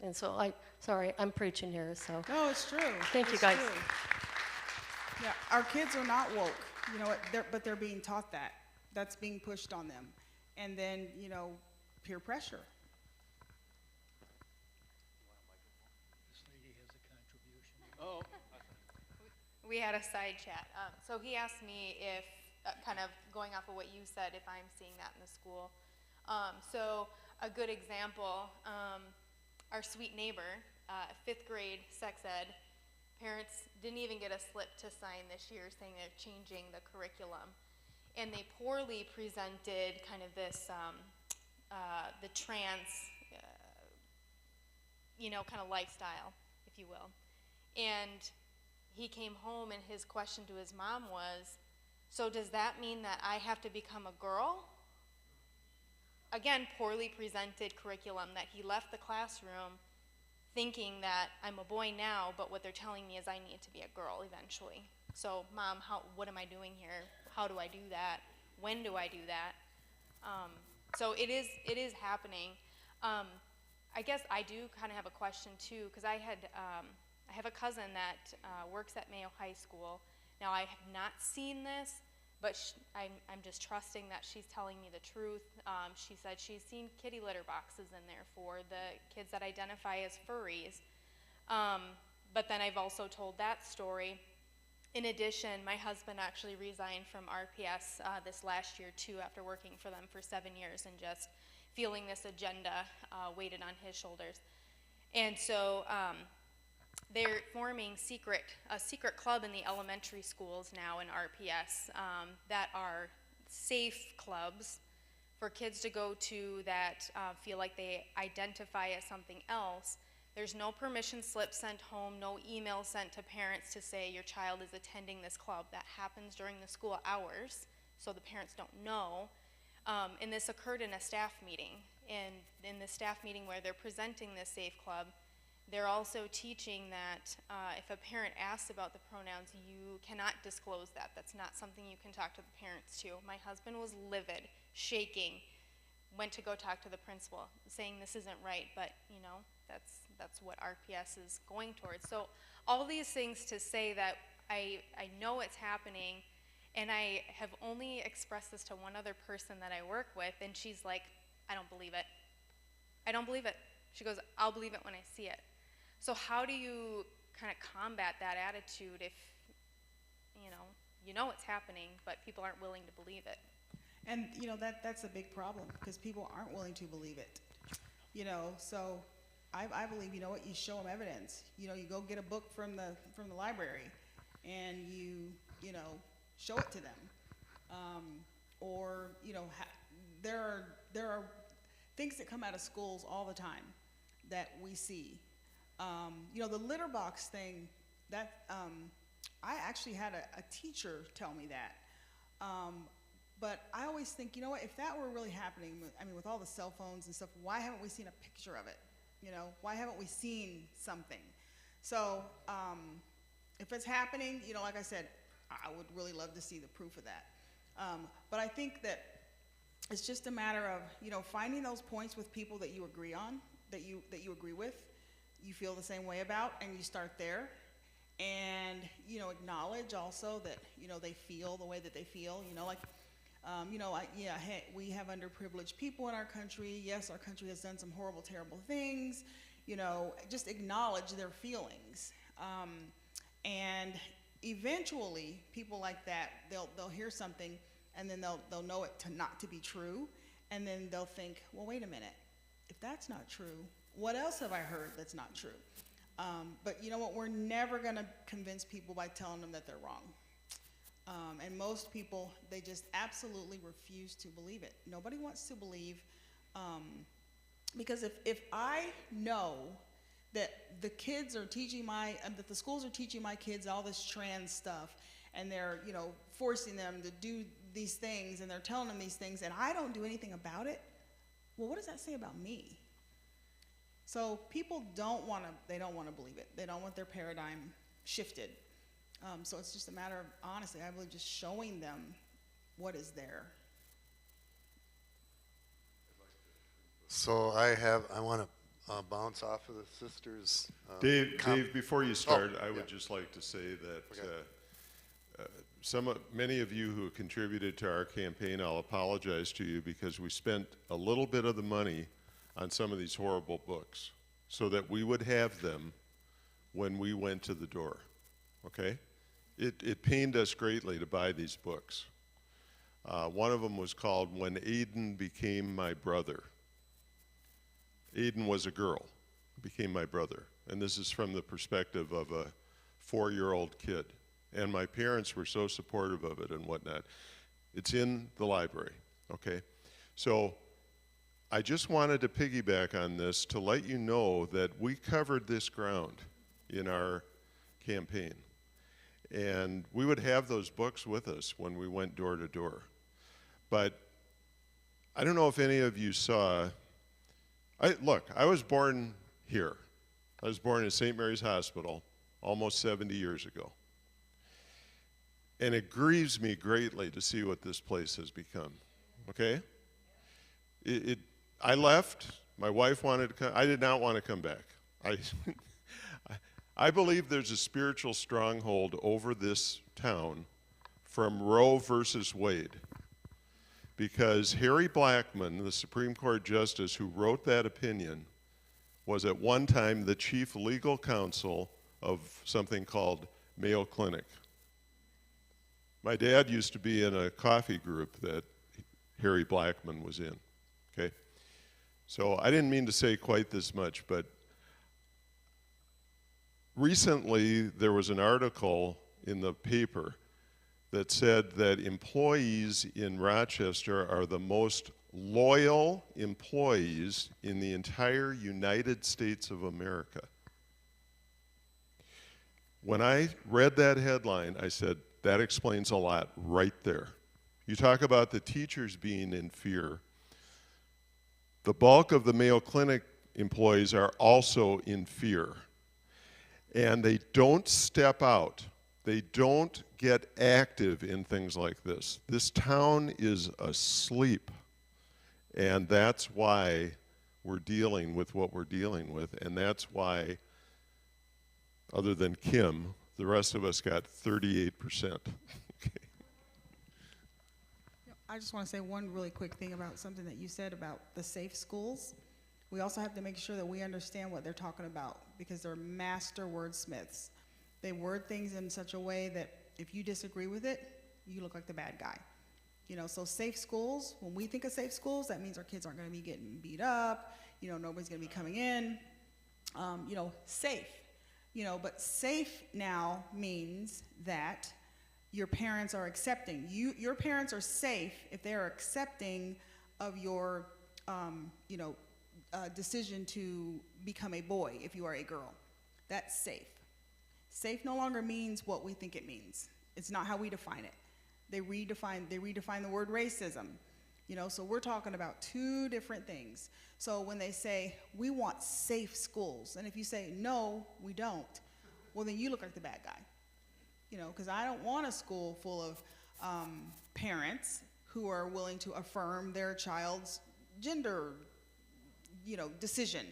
And so sorry, I'm preaching here, so. No, it's true. Thank you, guys. True. Yeah, our kids are not woke, but they're being taught that. That's being pushed on them. And then, peer pressure. This lady has a contribution. Oh. We had a side chat. So he asked me if, kind of going off of what you said, if I'm seeing that in the school. So a good example, our sweet neighbor, 5th grade sex ed, parents didn't even get a slip to sign this year saying they're changing the curriculum. And they poorly presented kind of this, the trans, kind of lifestyle, if you will. And he came home and his question to his mom was, so does that mean that I have to become a girl? Again, poorly presented curriculum that he left the classroom thinking that I'm a boy now, but what they're telling me is I need to be a girl eventually. So, Mom, what am I doing here? How do I do that? When do I do that? So it is happening. I guess I do kind of have a question too, because I have a cousin that works at Mayo High School. Now, I have not seen this, but I'm just trusting that she's telling me the truth. She said she's seen kitty litter boxes in there for the kids that identify as furries. But then I've also told that story. In addition, my husband actually resigned from RPS this last year too, after working for them for 7 years and just feeling this agenda weighted on his shoulders. And so they're forming a secret club in the elementary schools now in RPS that are safe clubs for kids to go to that feel like they identify as something else. There's no permission slip sent home, no email sent to parents to say your child is attending this club. That happens during the school hours, so the parents don't know. And this occurred in a staff meeting. And in the staff meeting where they're presenting this safe club, they're also teaching that if a parent asks about the pronouns, you cannot disclose that. That's not something you can talk to the parents to. My husband was livid, shaking, went to go talk to the principal, saying this isn't right, but that's what RPS is going towards. So all these things to say that I know it's happening, and I have only expressed this to one other person that I work with, and she's like, I don't believe it. I don't believe it. She goes, I'll believe it when I see it. So how do you kind of combat that attitude if, you know it's happening, but people aren't willing to believe it? And, that's a big problem because people aren't willing to believe it. So I believe, you show them evidence. You go get a book from the library and you show it to them. Or, there are things that come out of schools all the time that we see. The litter box thing, that I actually had a teacher tell me that. But I always think, if that were really happening, with all the cell phones and stuff, why haven't we seen a picture of it? Why haven't we seen something? So if it's happening, like I said, I would really love to see the proof of that. But I think that it's just a matter of, finding those points with people that you agree on, that you agree with, you feel the same way about, and you start there. And, acknowledge also that, they feel the way that they feel, hey, we have underprivileged people in our country. Yes, our country has done some horrible, terrible things. Just acknowledge their feelings. And eventually, people like that, they'll hear something, and then they'll know it not to be true, and then they'll think, well, wait a minute, if that's not true, what else have I heard that's not true? But you know what, we're never gonna convince people by telling them that they're wrong. And most people, they just absolutely refuse to believe it. Nobody wants to believe, because if I know that the kids are teaching that the schools are teaching my kids all this trans stuff, and they're, forcing them to do these things, and they're telling them these things, and I don't do anything about it, well, what does that say about me? So people don't want to believe it. They don't want their paradigm shifted. So it's just a matter of, honestly, I believe just showing them what is there. So I want to bounce off of the sisters. Dave, before you start, I would just like to say that many of you who contributed to our campaign, I'll apologize to you because we spent a little bit of the money on some of these horrible books so that we would have them when we went to the door, okay? It pained us greatly to buy these books. One of them was called When Aiden Became My Brother. Aiden was a girl, became my brother. And this is from the perspective of a 4-year-old kid. And my parents were so supportive of it and whatnot. It's in the library, okay? So I just wanted to piggyback on this to let you know that we covered this ground in our campaign. And we would have those books with us when we went door to door. But I don't know if any of you saw, look, I was born here. I was born in St. Mary's Hospital almost 70 years ago. And it grieves me greatly to see what this place has become, okay? I left, my wife wanted to come, I did not want to come back. I believe there's a spiritual stronghold over this town from Roe versus Wade. Because Harry Blackmun, the Supreme Court Justice who wrote that opinion, was at one time the chief legal counsel of something called Mayo Clinic. My dad used to be in a coffee group that Harry Blackmun was in, okay? So I didn't mean to say quite this much, but recently there was an article in the paper that said that employees in Rochester are the most loyal employees in the entire United States of America. When I read that headline, I said, that explains a lot right there. You talk about the teachers being in fear. The bulk of the Mayo Clinic employees are also in fear. And they don't step out. They don't get active in things like this. This town is asleep. And that's why we're dealing with what we're dealing with. And that's why, other than Kim, the rest of us got 38%. Okay. I just want to say one really quick thing about something that you said about the safe schools. We also have to make sure that we understand what they're talking about because they're master wordsmiths. They word things in such a way that if you disagree with it, you look like the bad guy. You know, so safe schools, when we think of safe schools, that means our kids aren't going to be getting beat up, you know, nobody's going to be coming in, you know, safe. You know, but safe now means that your parents are accepting. Your parents are safe if they are accepting of your, you know, decision to become a boy if you are a girl. That's safe. Safe no longer means what we think it means. It's not how we define it. They redefine the word racism. You know, so we're talking about two different things. So when they say, we want safe schools, and if you say, no, we don't, well, then you look like the bad guy. You know, because I don't want a school full of parents who are willing to affirm their child's gender, you know, decision.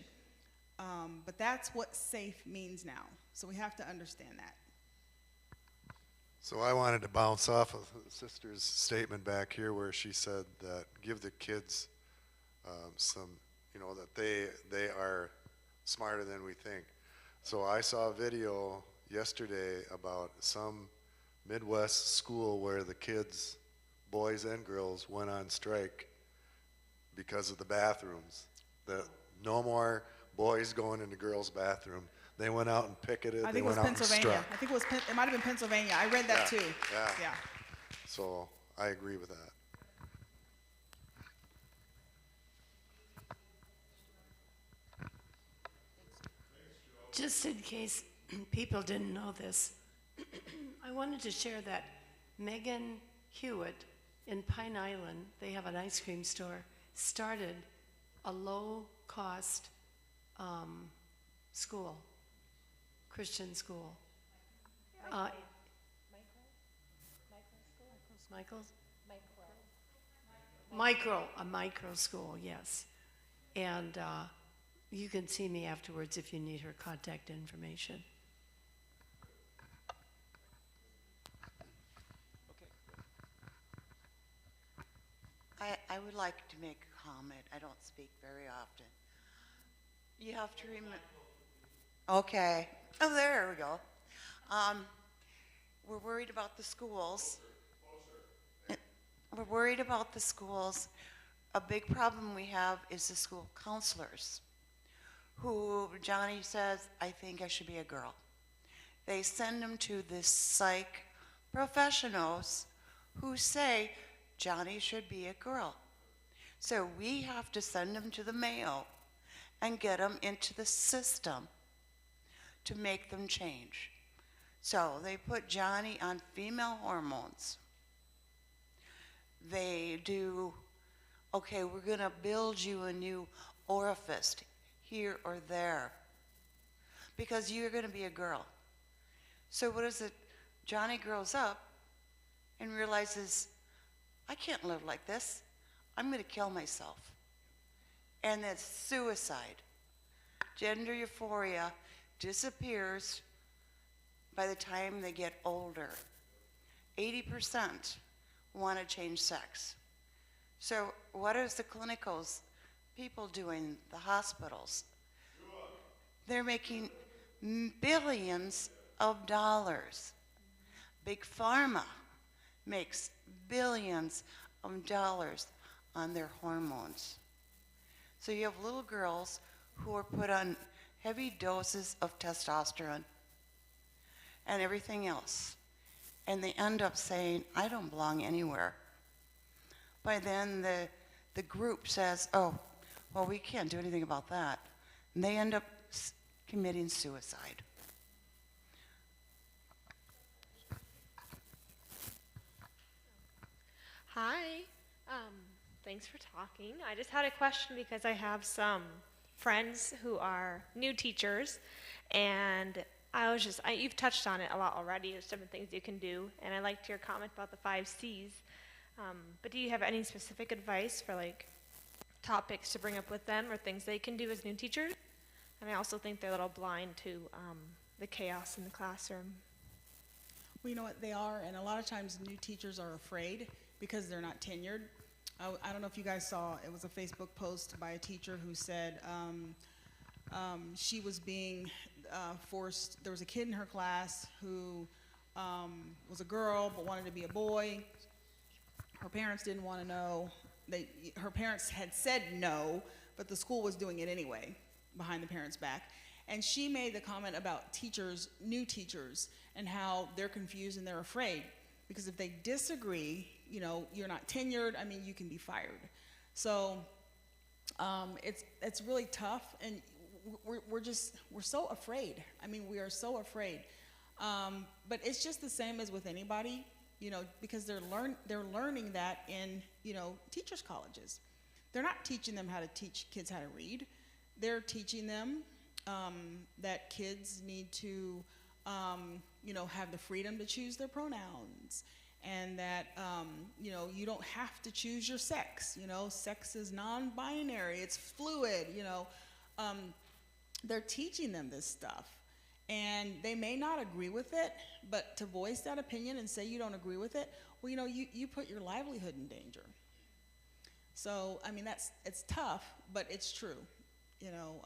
But that's what safe means now. So we have to understand that. So I wanted to bounce off of the sister's statement back here where she said that give the kids some, you know, that they are smarter than we think. So I saw a video yesterday about some Midwest school where the kids, boys and girls, went on strike because of the bathrooms. No more boys going into girls' bathroom. They went out and picketed. I think it was Pennsylvania. I think it might have been Pennsylvania. I read that too. Yeah. So I agree with that. Just in case people didn't know this, I wanted to share that Megan Hewitt in Pine Island, they have an ice cream store, started a low-cost school, Christian school. A micro school, yes. And you can see me afterwards if you need her contact information. I would like to make a comment. I don't speak very often. You have to remember. Okay. Oh, there we go. We're worried about the schools. We're worried about the schools. A big problem we have is the school counselors, who Johnny says, I think I should be a girl. They send them to the psych professionals who say Johnny should be a girl. So we have to send them to the Mayo and get them into the system to make them change. So they put Johnny on female hormones. They do, okay, we're going to build you a new orifice here or there because you're going to be a girl. So what is it? Johnny grows up and realizes, I can't live like this. I'm going to kill myself. And that's suicide. Gender euphoria disappears by the time they get older. 80% want to change sex. So what is the clinicals people doing, the hospitals? They're making billions of dollars. Big Pharma makes billions of dollars on their hormones. So you have little girls who are put on heavy doses of testosterone and everything else. And they end up saying, I don't belong anywhere. By then the group says, oh, well, we can't do anything about that. And they end up committing suicide. Hi, thanks for talking. I just had a question because I have some friends who are new teachers, and you've touched on it a lot already. There's different things you can do, and I liked your comment about the 5 C's. But do you have any specific advice for like topics to bring up with them or things they can do as new teachers? And I also think they're a little blind to the chaos in the classroom. Well, you know what, they are, and a lot of times new teachers are afraid because they're not tenured. I don't know if you guys saw, it was a Facebook post by a teacher who said she was being forced. There was a kid in her class who was a girl but wanted to be a boy. Her parents didn't want to know. Her parents had said no, but the school was doing it anyway, behind the parents' back. And she made the comment about teachers, new teachers, and how they're confused and they're afraid. Because if they disagree, you know, you're not tenured, I mean, you can be fired. So it's really tough, and we're so afraid. I mean, we are so afraid. But it's just the same as with anybody, you know, because they're learning that in, you know, teachers' colleges. They're not teaching them how to teach kids how to read. They're teaching them that kids need to, you know, have the freedom to choose their pronouns, and that, you know, you don't have to choose your sex. You know, sex is non-binary, it's fluid, you know. They're teaching them this stuff. And they may not agree with it, but to voice that opinion and say you don't agree with it, well, you know, you put your livelihood in danger. So, I mean, it's tough, but it's true. You know,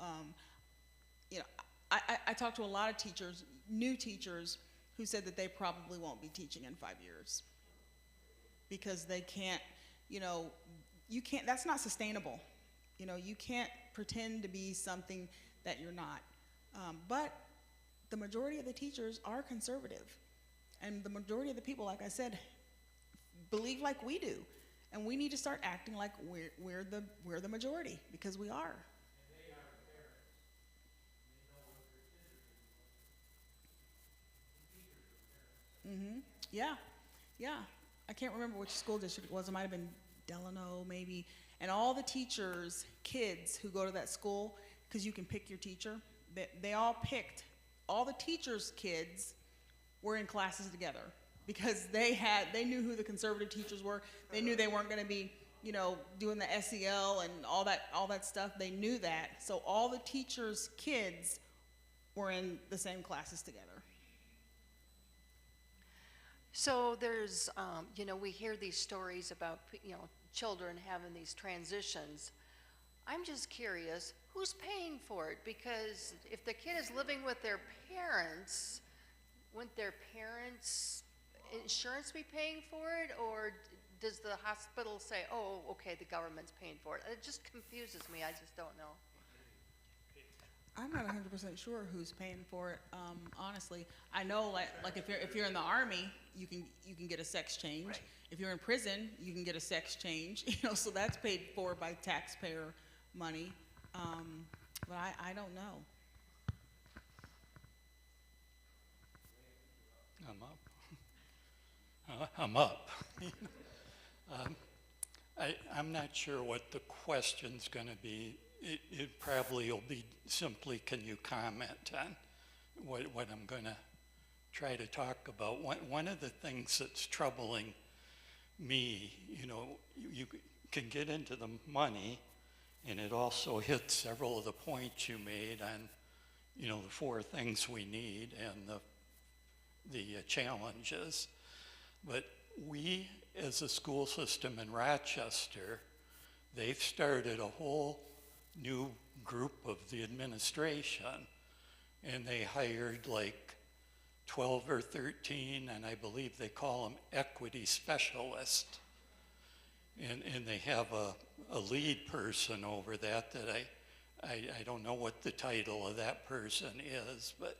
I talked to a lot of teachers, new teachers, who said that they probably won't be teaching in 5 years because they can't, you know, that's not sustainable. You know, you can't pretend to be something that you're not. But the majority of the teachers are conservative. And the majority of the people, like I said, believe like we do. And we need to start acting like we're the majority, because we are. Mm-hmm. Yeah, yeah. I can't remember which school district it was. It might have been Delano, maybe. And all the teachers' kids who go to that school, because you can pick your teacher, they all picked, all the teachers' kids were in classes together because they knew who the conservative teachers were. They knew they weren't going to be, you know, doing the SEL and all that stuff. They knew that. So all the teachers' kids were in the same classes together. So there's, you know, we hear these stories about, you know, children having these transitions. I'm just curious, who's paying for it? Because if the kid is living with their parents, wouldn't their parents' insurance be paying for it? Or does the hospital say, oh, okay, the government's paying for it? It just confuses me. I just don't know. I'm not 100% sure who's paying for it. Honestly, I know like if you're in the army, you can get a sex change. Right. If you're in prison, you can get a sex change. You know, so that's paid for by taxpayer money. But I don't know. I'm up. I'm not sure what the question's going to be. It probably will be simply, can you comment on what I'm going to try to talk about? One of the things that's troubling me, you know, you can get into the money, and it also hits several of the points you made on, you know, the 4 things we need and the challenges. But we, as a school system in Rochester, they've started a whole new group of the administration, and they hired like 12 or 13, and I believe they call them equity specialists. And they have a lead person over that I don't know what the title of that person is, but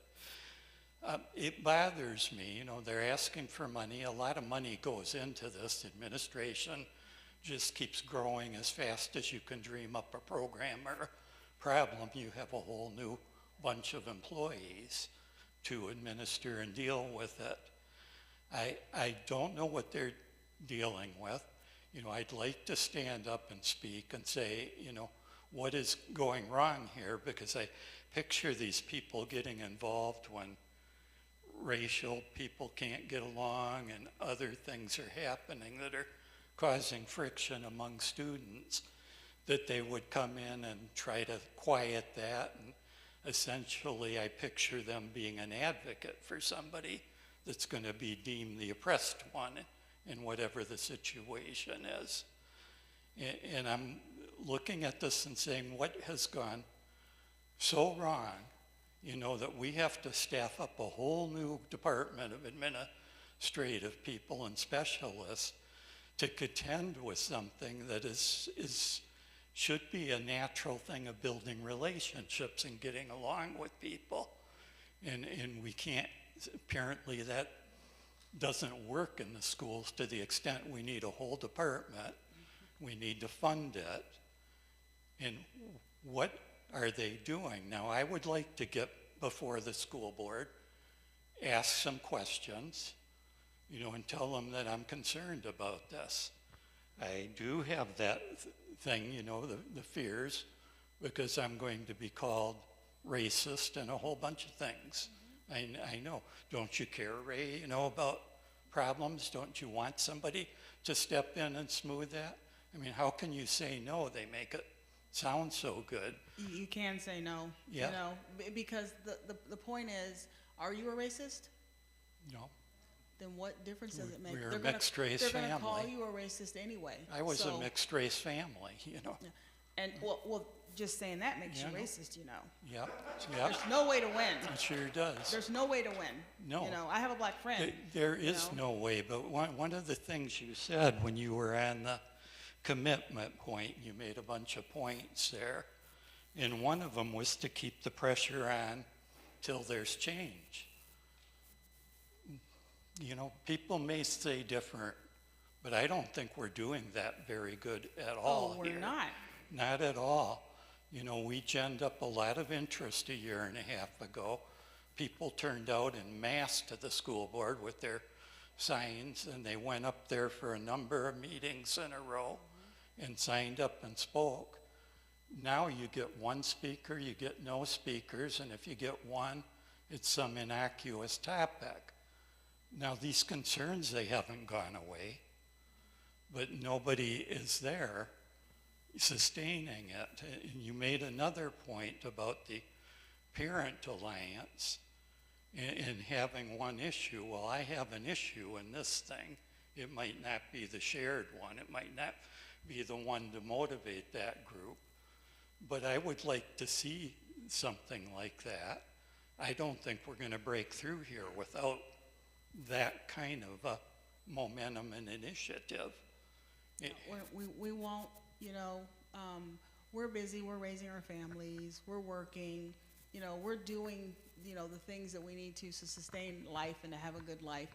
it bothers me. You know, they're asking for money. A lot of money goes into this. Administration just keeps growing as fast as you can dream up a program or a problem. You have a whole new bunch of employees to administer and deal with it. I don't know what they're dealing with. You know, I'd like to stand up and speak and say, you know, what is going wrong here? Because I picture these people getting involved when racial people can't get along and other things are happening that are causing friction among students, that they would come in and try to quiet that. And essentially, I picture them being an advocate for somebody that's going to be deemed the oppressed one in whatever the situation is. And I'm looking at this and saying, what has gone so wrong, you know, that we have to staff up a whole new department of administrative people and specialists to contend with something that should be a natural thing of building relationships and getting along with people. And we can't, apparently that doesn't work in the schools to the extent we need a whole department. We need to fund it. And what are they doing? Now, I would like to get before the school board, ask some questions, you know, and tell them that I'm concerned about this. I do have that thing, you know, the fears, because I'm going to be called racist and a whole bunch of things. I know. Don't you care, Ray, you know, about problems? Don't you want somebody to step in and smooth that? I mean, how can you say no? They make it sound so good. You can say no, Yeah. you know, because the point is, are you a racist? No. Then what difference does it make? We're a mixed race They're going to call family. you a racist anyway. I was So- a mixed race family, you know. Yeah. And well, just saying that makes Yeah, you I know. racist, you know. Yep. There's no way to win. It sure does. There's no way to win. No. You know, I have a black friend. There you is know. no way, but one of the things you said when you were on the commitment point, you made a bunch of points there, and one of them was to keep the pressure on till there's change. You know, people may say different, but I don't think we're doing that very good at all we're here. not. Not at all. You know, we ginned up a lot of interest a year and a half ago. People turned out en masse to the school board with their signs, and they went up there for a number of meetings in a row and signed up and spoke. Now you get one speaker, you get no speakers, and if you get one, it's some innocuous topic. Now these concerns, they haven't gone away, but nobody is there sustaining it. And you made another point about the parent alliance. in having one issue. Well, I have an issue in this thing. It might not be the shared one. It might not be the one to motivate that group. But I would like to see something like that. I don't think we're going to break through here without that kind of a momentum and initiative. We won't, we're busy, we're raising our families, we're working, we're doing, the things that we need to sustain life and to have a good life.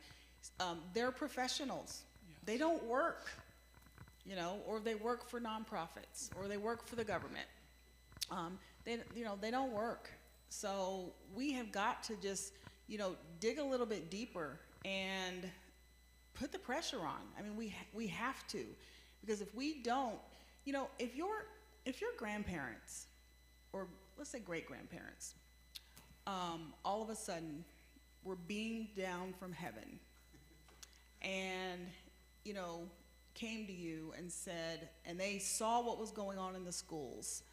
They're professionals. Yes. They don't work, or they work for nonprofits, or they work for the government. They don't work. So we have got to just, dig a little bit deeper and put the pressure on. I mean, we have to, because if we don't, if your grandparents, or let's say great-grandparents, all of a sudden were beamed down from heaven and, came to you and said, and they saw what was going on in the schools,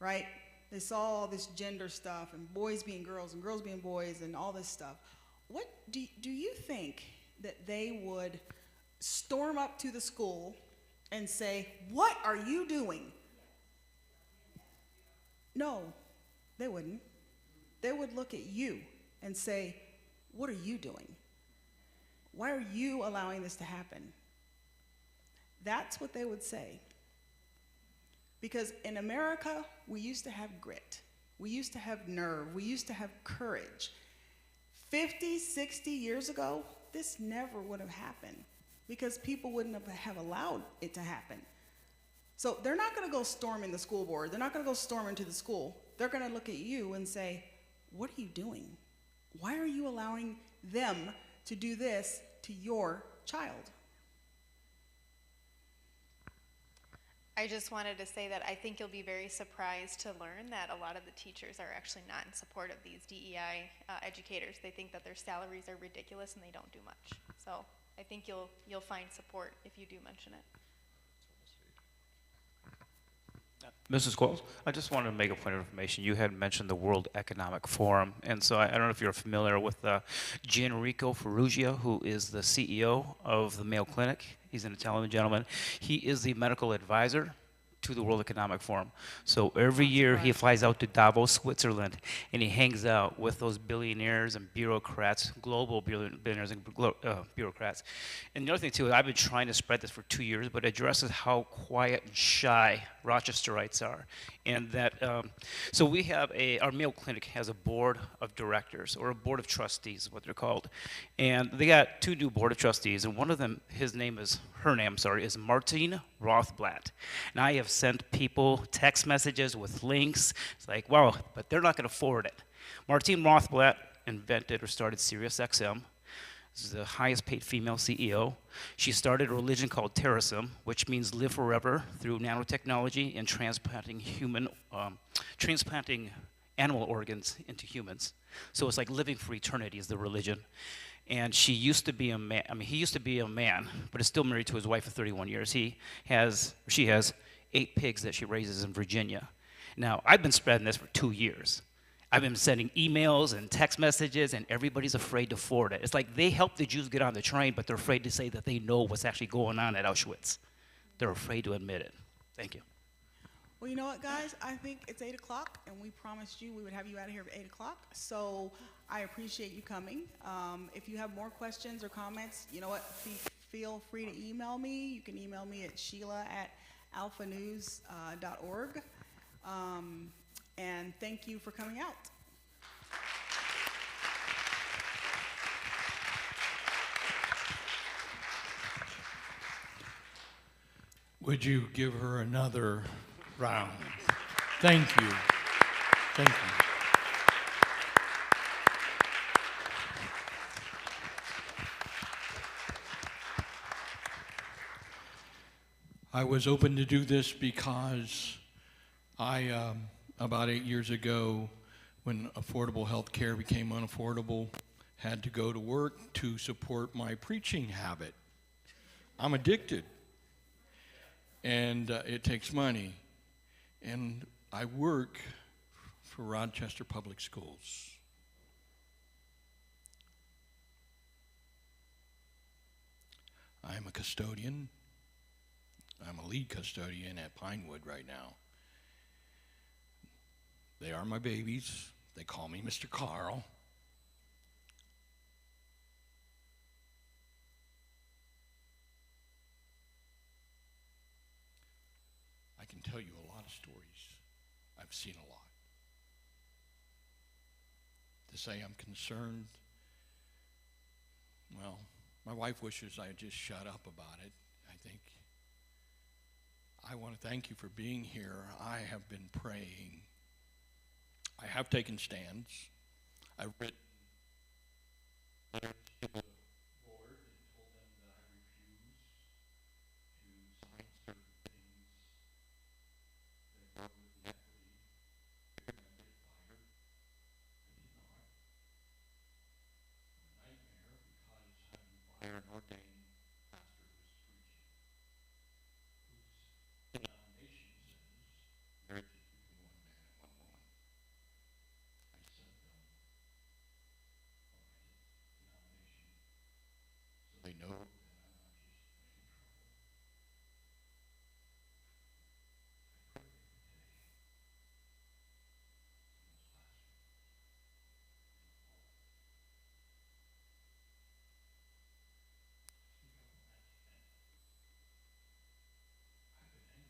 right? They saw all this gender stuff and boys being girls and girls being boys and all this stuff. What do you think that they would storm up to the school and say, "What are you doing?" No, they wouldn't. They would look at you and say, "What are you doing? Why are you allowing this to happen?" That's what they would say. Because in America, we used to have grit. We used to have nerve. We used to have courage. 50, 60 years ago, this never would have happened because people wouldn't have allowed it to happen. So they're not going to go storming the school board. They're not going to go storming to the school. They're going to look at you and say, "What are you doing? Why are you allowing them to do this to your child?" I just wanted to say that I think you'll be very surprised to learn that a lot of the teachers are actually not in support of these DEI educators. They think that their salaries are ridiculous and they don't do much. So I think you'll find support if you do mention it. Mrs. Qualls, I just wanted to make a point of information. You had mentioned the World Economic Forum, and so I don't know if you're familiar with Gianrico Ferrugia, who is the CEO of the Mayo Clinic. He's an Italian gentleman. He is the medical advisor to the World Economic Forum. So every year he flies out to Davos, Switzerland, and he hangs out with those billionaires and bureaucrats, global billionaires and bureaucrats. And the other thing too, I've been trying to spread this for 2 years, but it addresses how quiet and shy Rochesterites are. And that, so we have our Mayo Clinic has a board of directors, or a board of trustees is what they're called. And they got 2 new board of trustees, and one of them, her name is Martine Rothblatt. And I have sent people text messages with links. It's like, wow, but they're not going to forward it. Martine Rothblatt invented or started SiriusXM. This is the highest paid female CEO. She started a religion called Terrorism, which means live forever through nanotechnology and transplanting animal organs into humans. So it's like living for eternity is the religion. And she used to be a man, he used to be a man, but is still married to his wife for 31 years. She has 8 pigs that she raises in Virginia. Now, I've been spreading this for 2 years. I've been sending emails and text messages, and everybody's afraid to forward it. It's like they help the Jews get on the train, but they're afraid to say that they know what's actually going on at Auschwitz. They're afraid to admit it. Thank you. Well, you know what, guys? I think it's 8 o'clock, and we promised you we would have you out of here at 8 o'clock. So I appreciate you coming. If you have more questions or comments, you know what? Feel free to email me. You can email me at sheila@alphanews.org. And thank you for coming out. Would you give her another round? Thank you. Thank you. I was open to do this because about 8 years ago, when affordable health care became unaffordable, had to go to work to support my preaching habit. I'm addicted, and it takes money. And I work for Rochester Public Schools. I'm a custodian. I'm a lead custodian at Pinewood right now. They are my babies. They call me Mr. Carl. I can tell you a lot of stories. I've seen a lot. To say I'm concerned, well, my wife wishes I had just shut up about it. I think I want to thank you for being here. I have been praying. I have taken stands. I've written letters to the board and told them that I refuse to sign certain things that go with the equity. You're going to get fired. I did not. A nightmare because having to fire an ordained pastor who's preaching, whose denomination says marriage is between one man and one woman. I sent them a denomination so they know that I'm not just making trouble. I pray every day in those classrooms. Speak up when I can. I've been angry at God when he sent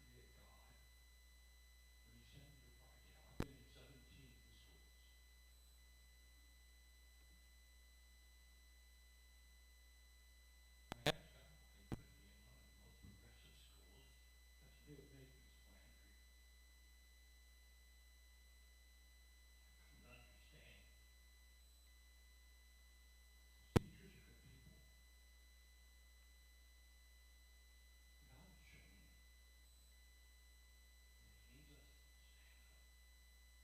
me to Friday. I've been in 17 of the schools. I asked God why he put me in one of the most progressive schools, because he knew it made me so angry. I couldn't understand. Those teachers are good people. God will show me. And he needs us to stand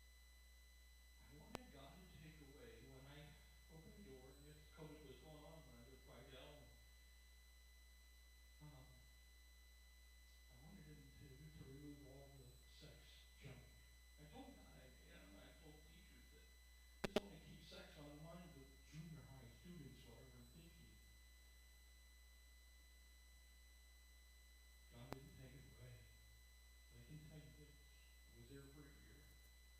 up. I wanted God to take away when I opened the door, and this COVID was going on when I was at Friedel. I wanted him to remove all the sex junk. I told God, I told teachers that this only keeps sex on the minds of junior high students, whatever I'm thinking. God didn't take it away. But I can tell you this, I was there for a year,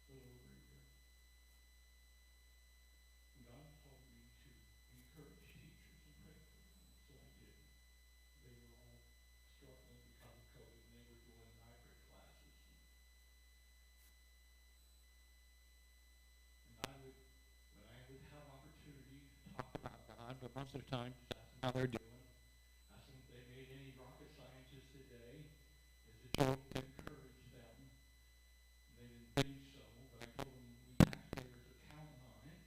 a little over a year. And God told me to encourage teachers and pray for them, so I did. They were all struggling because of COVID, and they were doing hybrid classes. And I would, when I would have opportunity to talk about God, but most of the time, just ask them how they're doing, ask them if they made any rocket sciences today, is it true to encourage them? They didn't think so, but I told them we taxpayers are counting on it.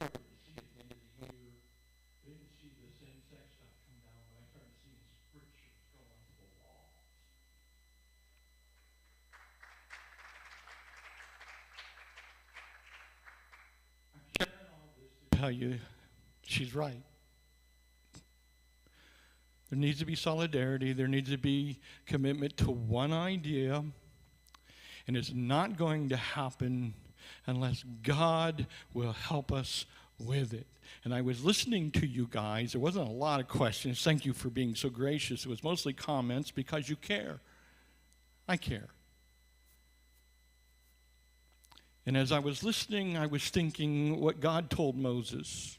I started to see at the end of the year, I didn't see the same-sex stuff come down, but I started seeing scriptures go onto the walls. I'm sharing all this to tell you, she's right. There needs to be solidarity. There needs to be commitment to one idea. And it's not going to happen unless God will help us with it. And I was listening to you guys. There wasn't a lot of questions. Thank you for being so gracious. It was mostly comments because you care. I care. And as I was listening, I was thinking what God told Moses.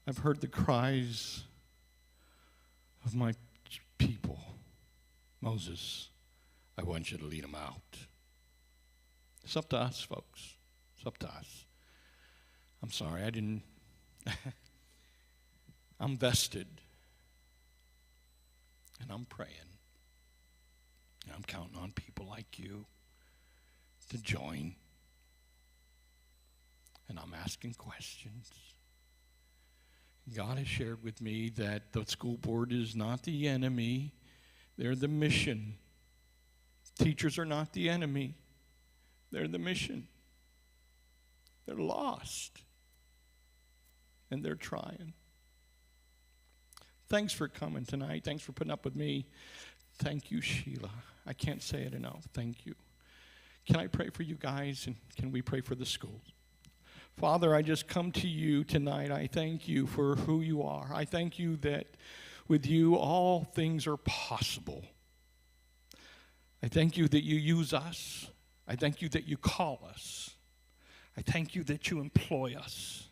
I've heard the cries of my people. Moses, I want you to lead them out. It's up to us, folks. It's up to us. I'm sorry, I didn't. I'm vested. And I'm praying. And I'm counting on people like you to join. And I'm asking questions. God has shared with me that the school board is not the enemy. They're the mission. Teachers are not the enemy. They're the mission. They're lost. And they're trying. Thanks for coming tonight. Thanks for putting up with me. Thank you, Sheila. I can't say it enough. Thank you. Can I pray for you guys, and can we pray for the schools? Father, I just come to you tonight. I thank you for who you are. I thank you that with you all things are possible. I thank you that you use us. I thank you that you call us. I thank you that you employ us.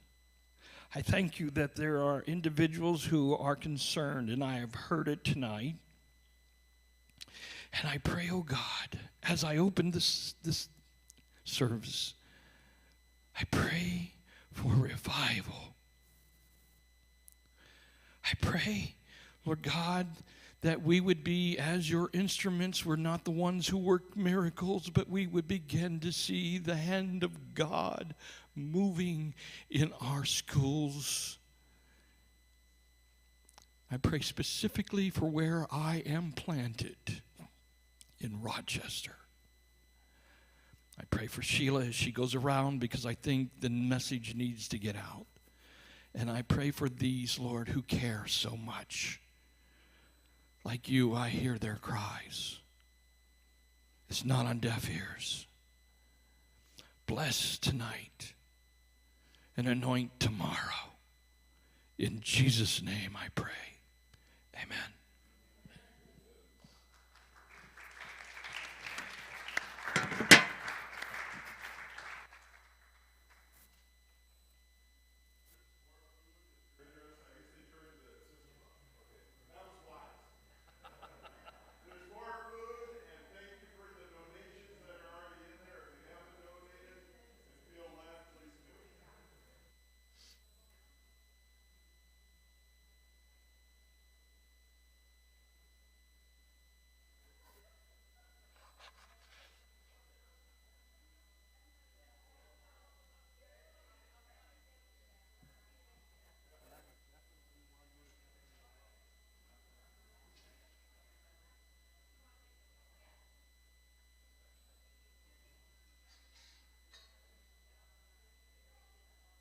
I thank you that there are individuals who are concerned, and I have heard it tonight. And I pray, oh God, as I open this service, I pray for revival. I pray, Lord God, that we would be, as your instruments, we're not the ones who work miracles, but we would begin to see the hand of God moving in our schools. I pray specifically for where I am planted in Rochester. I pray for Sheila as she goes around, because I think the message needs to get out. And I pray for these, Lord, who care so much. Like you, I hear their cries. It's not on deaf ears. Bless tonight and anoint tomorrow. In Jesus' name I pray. Amen.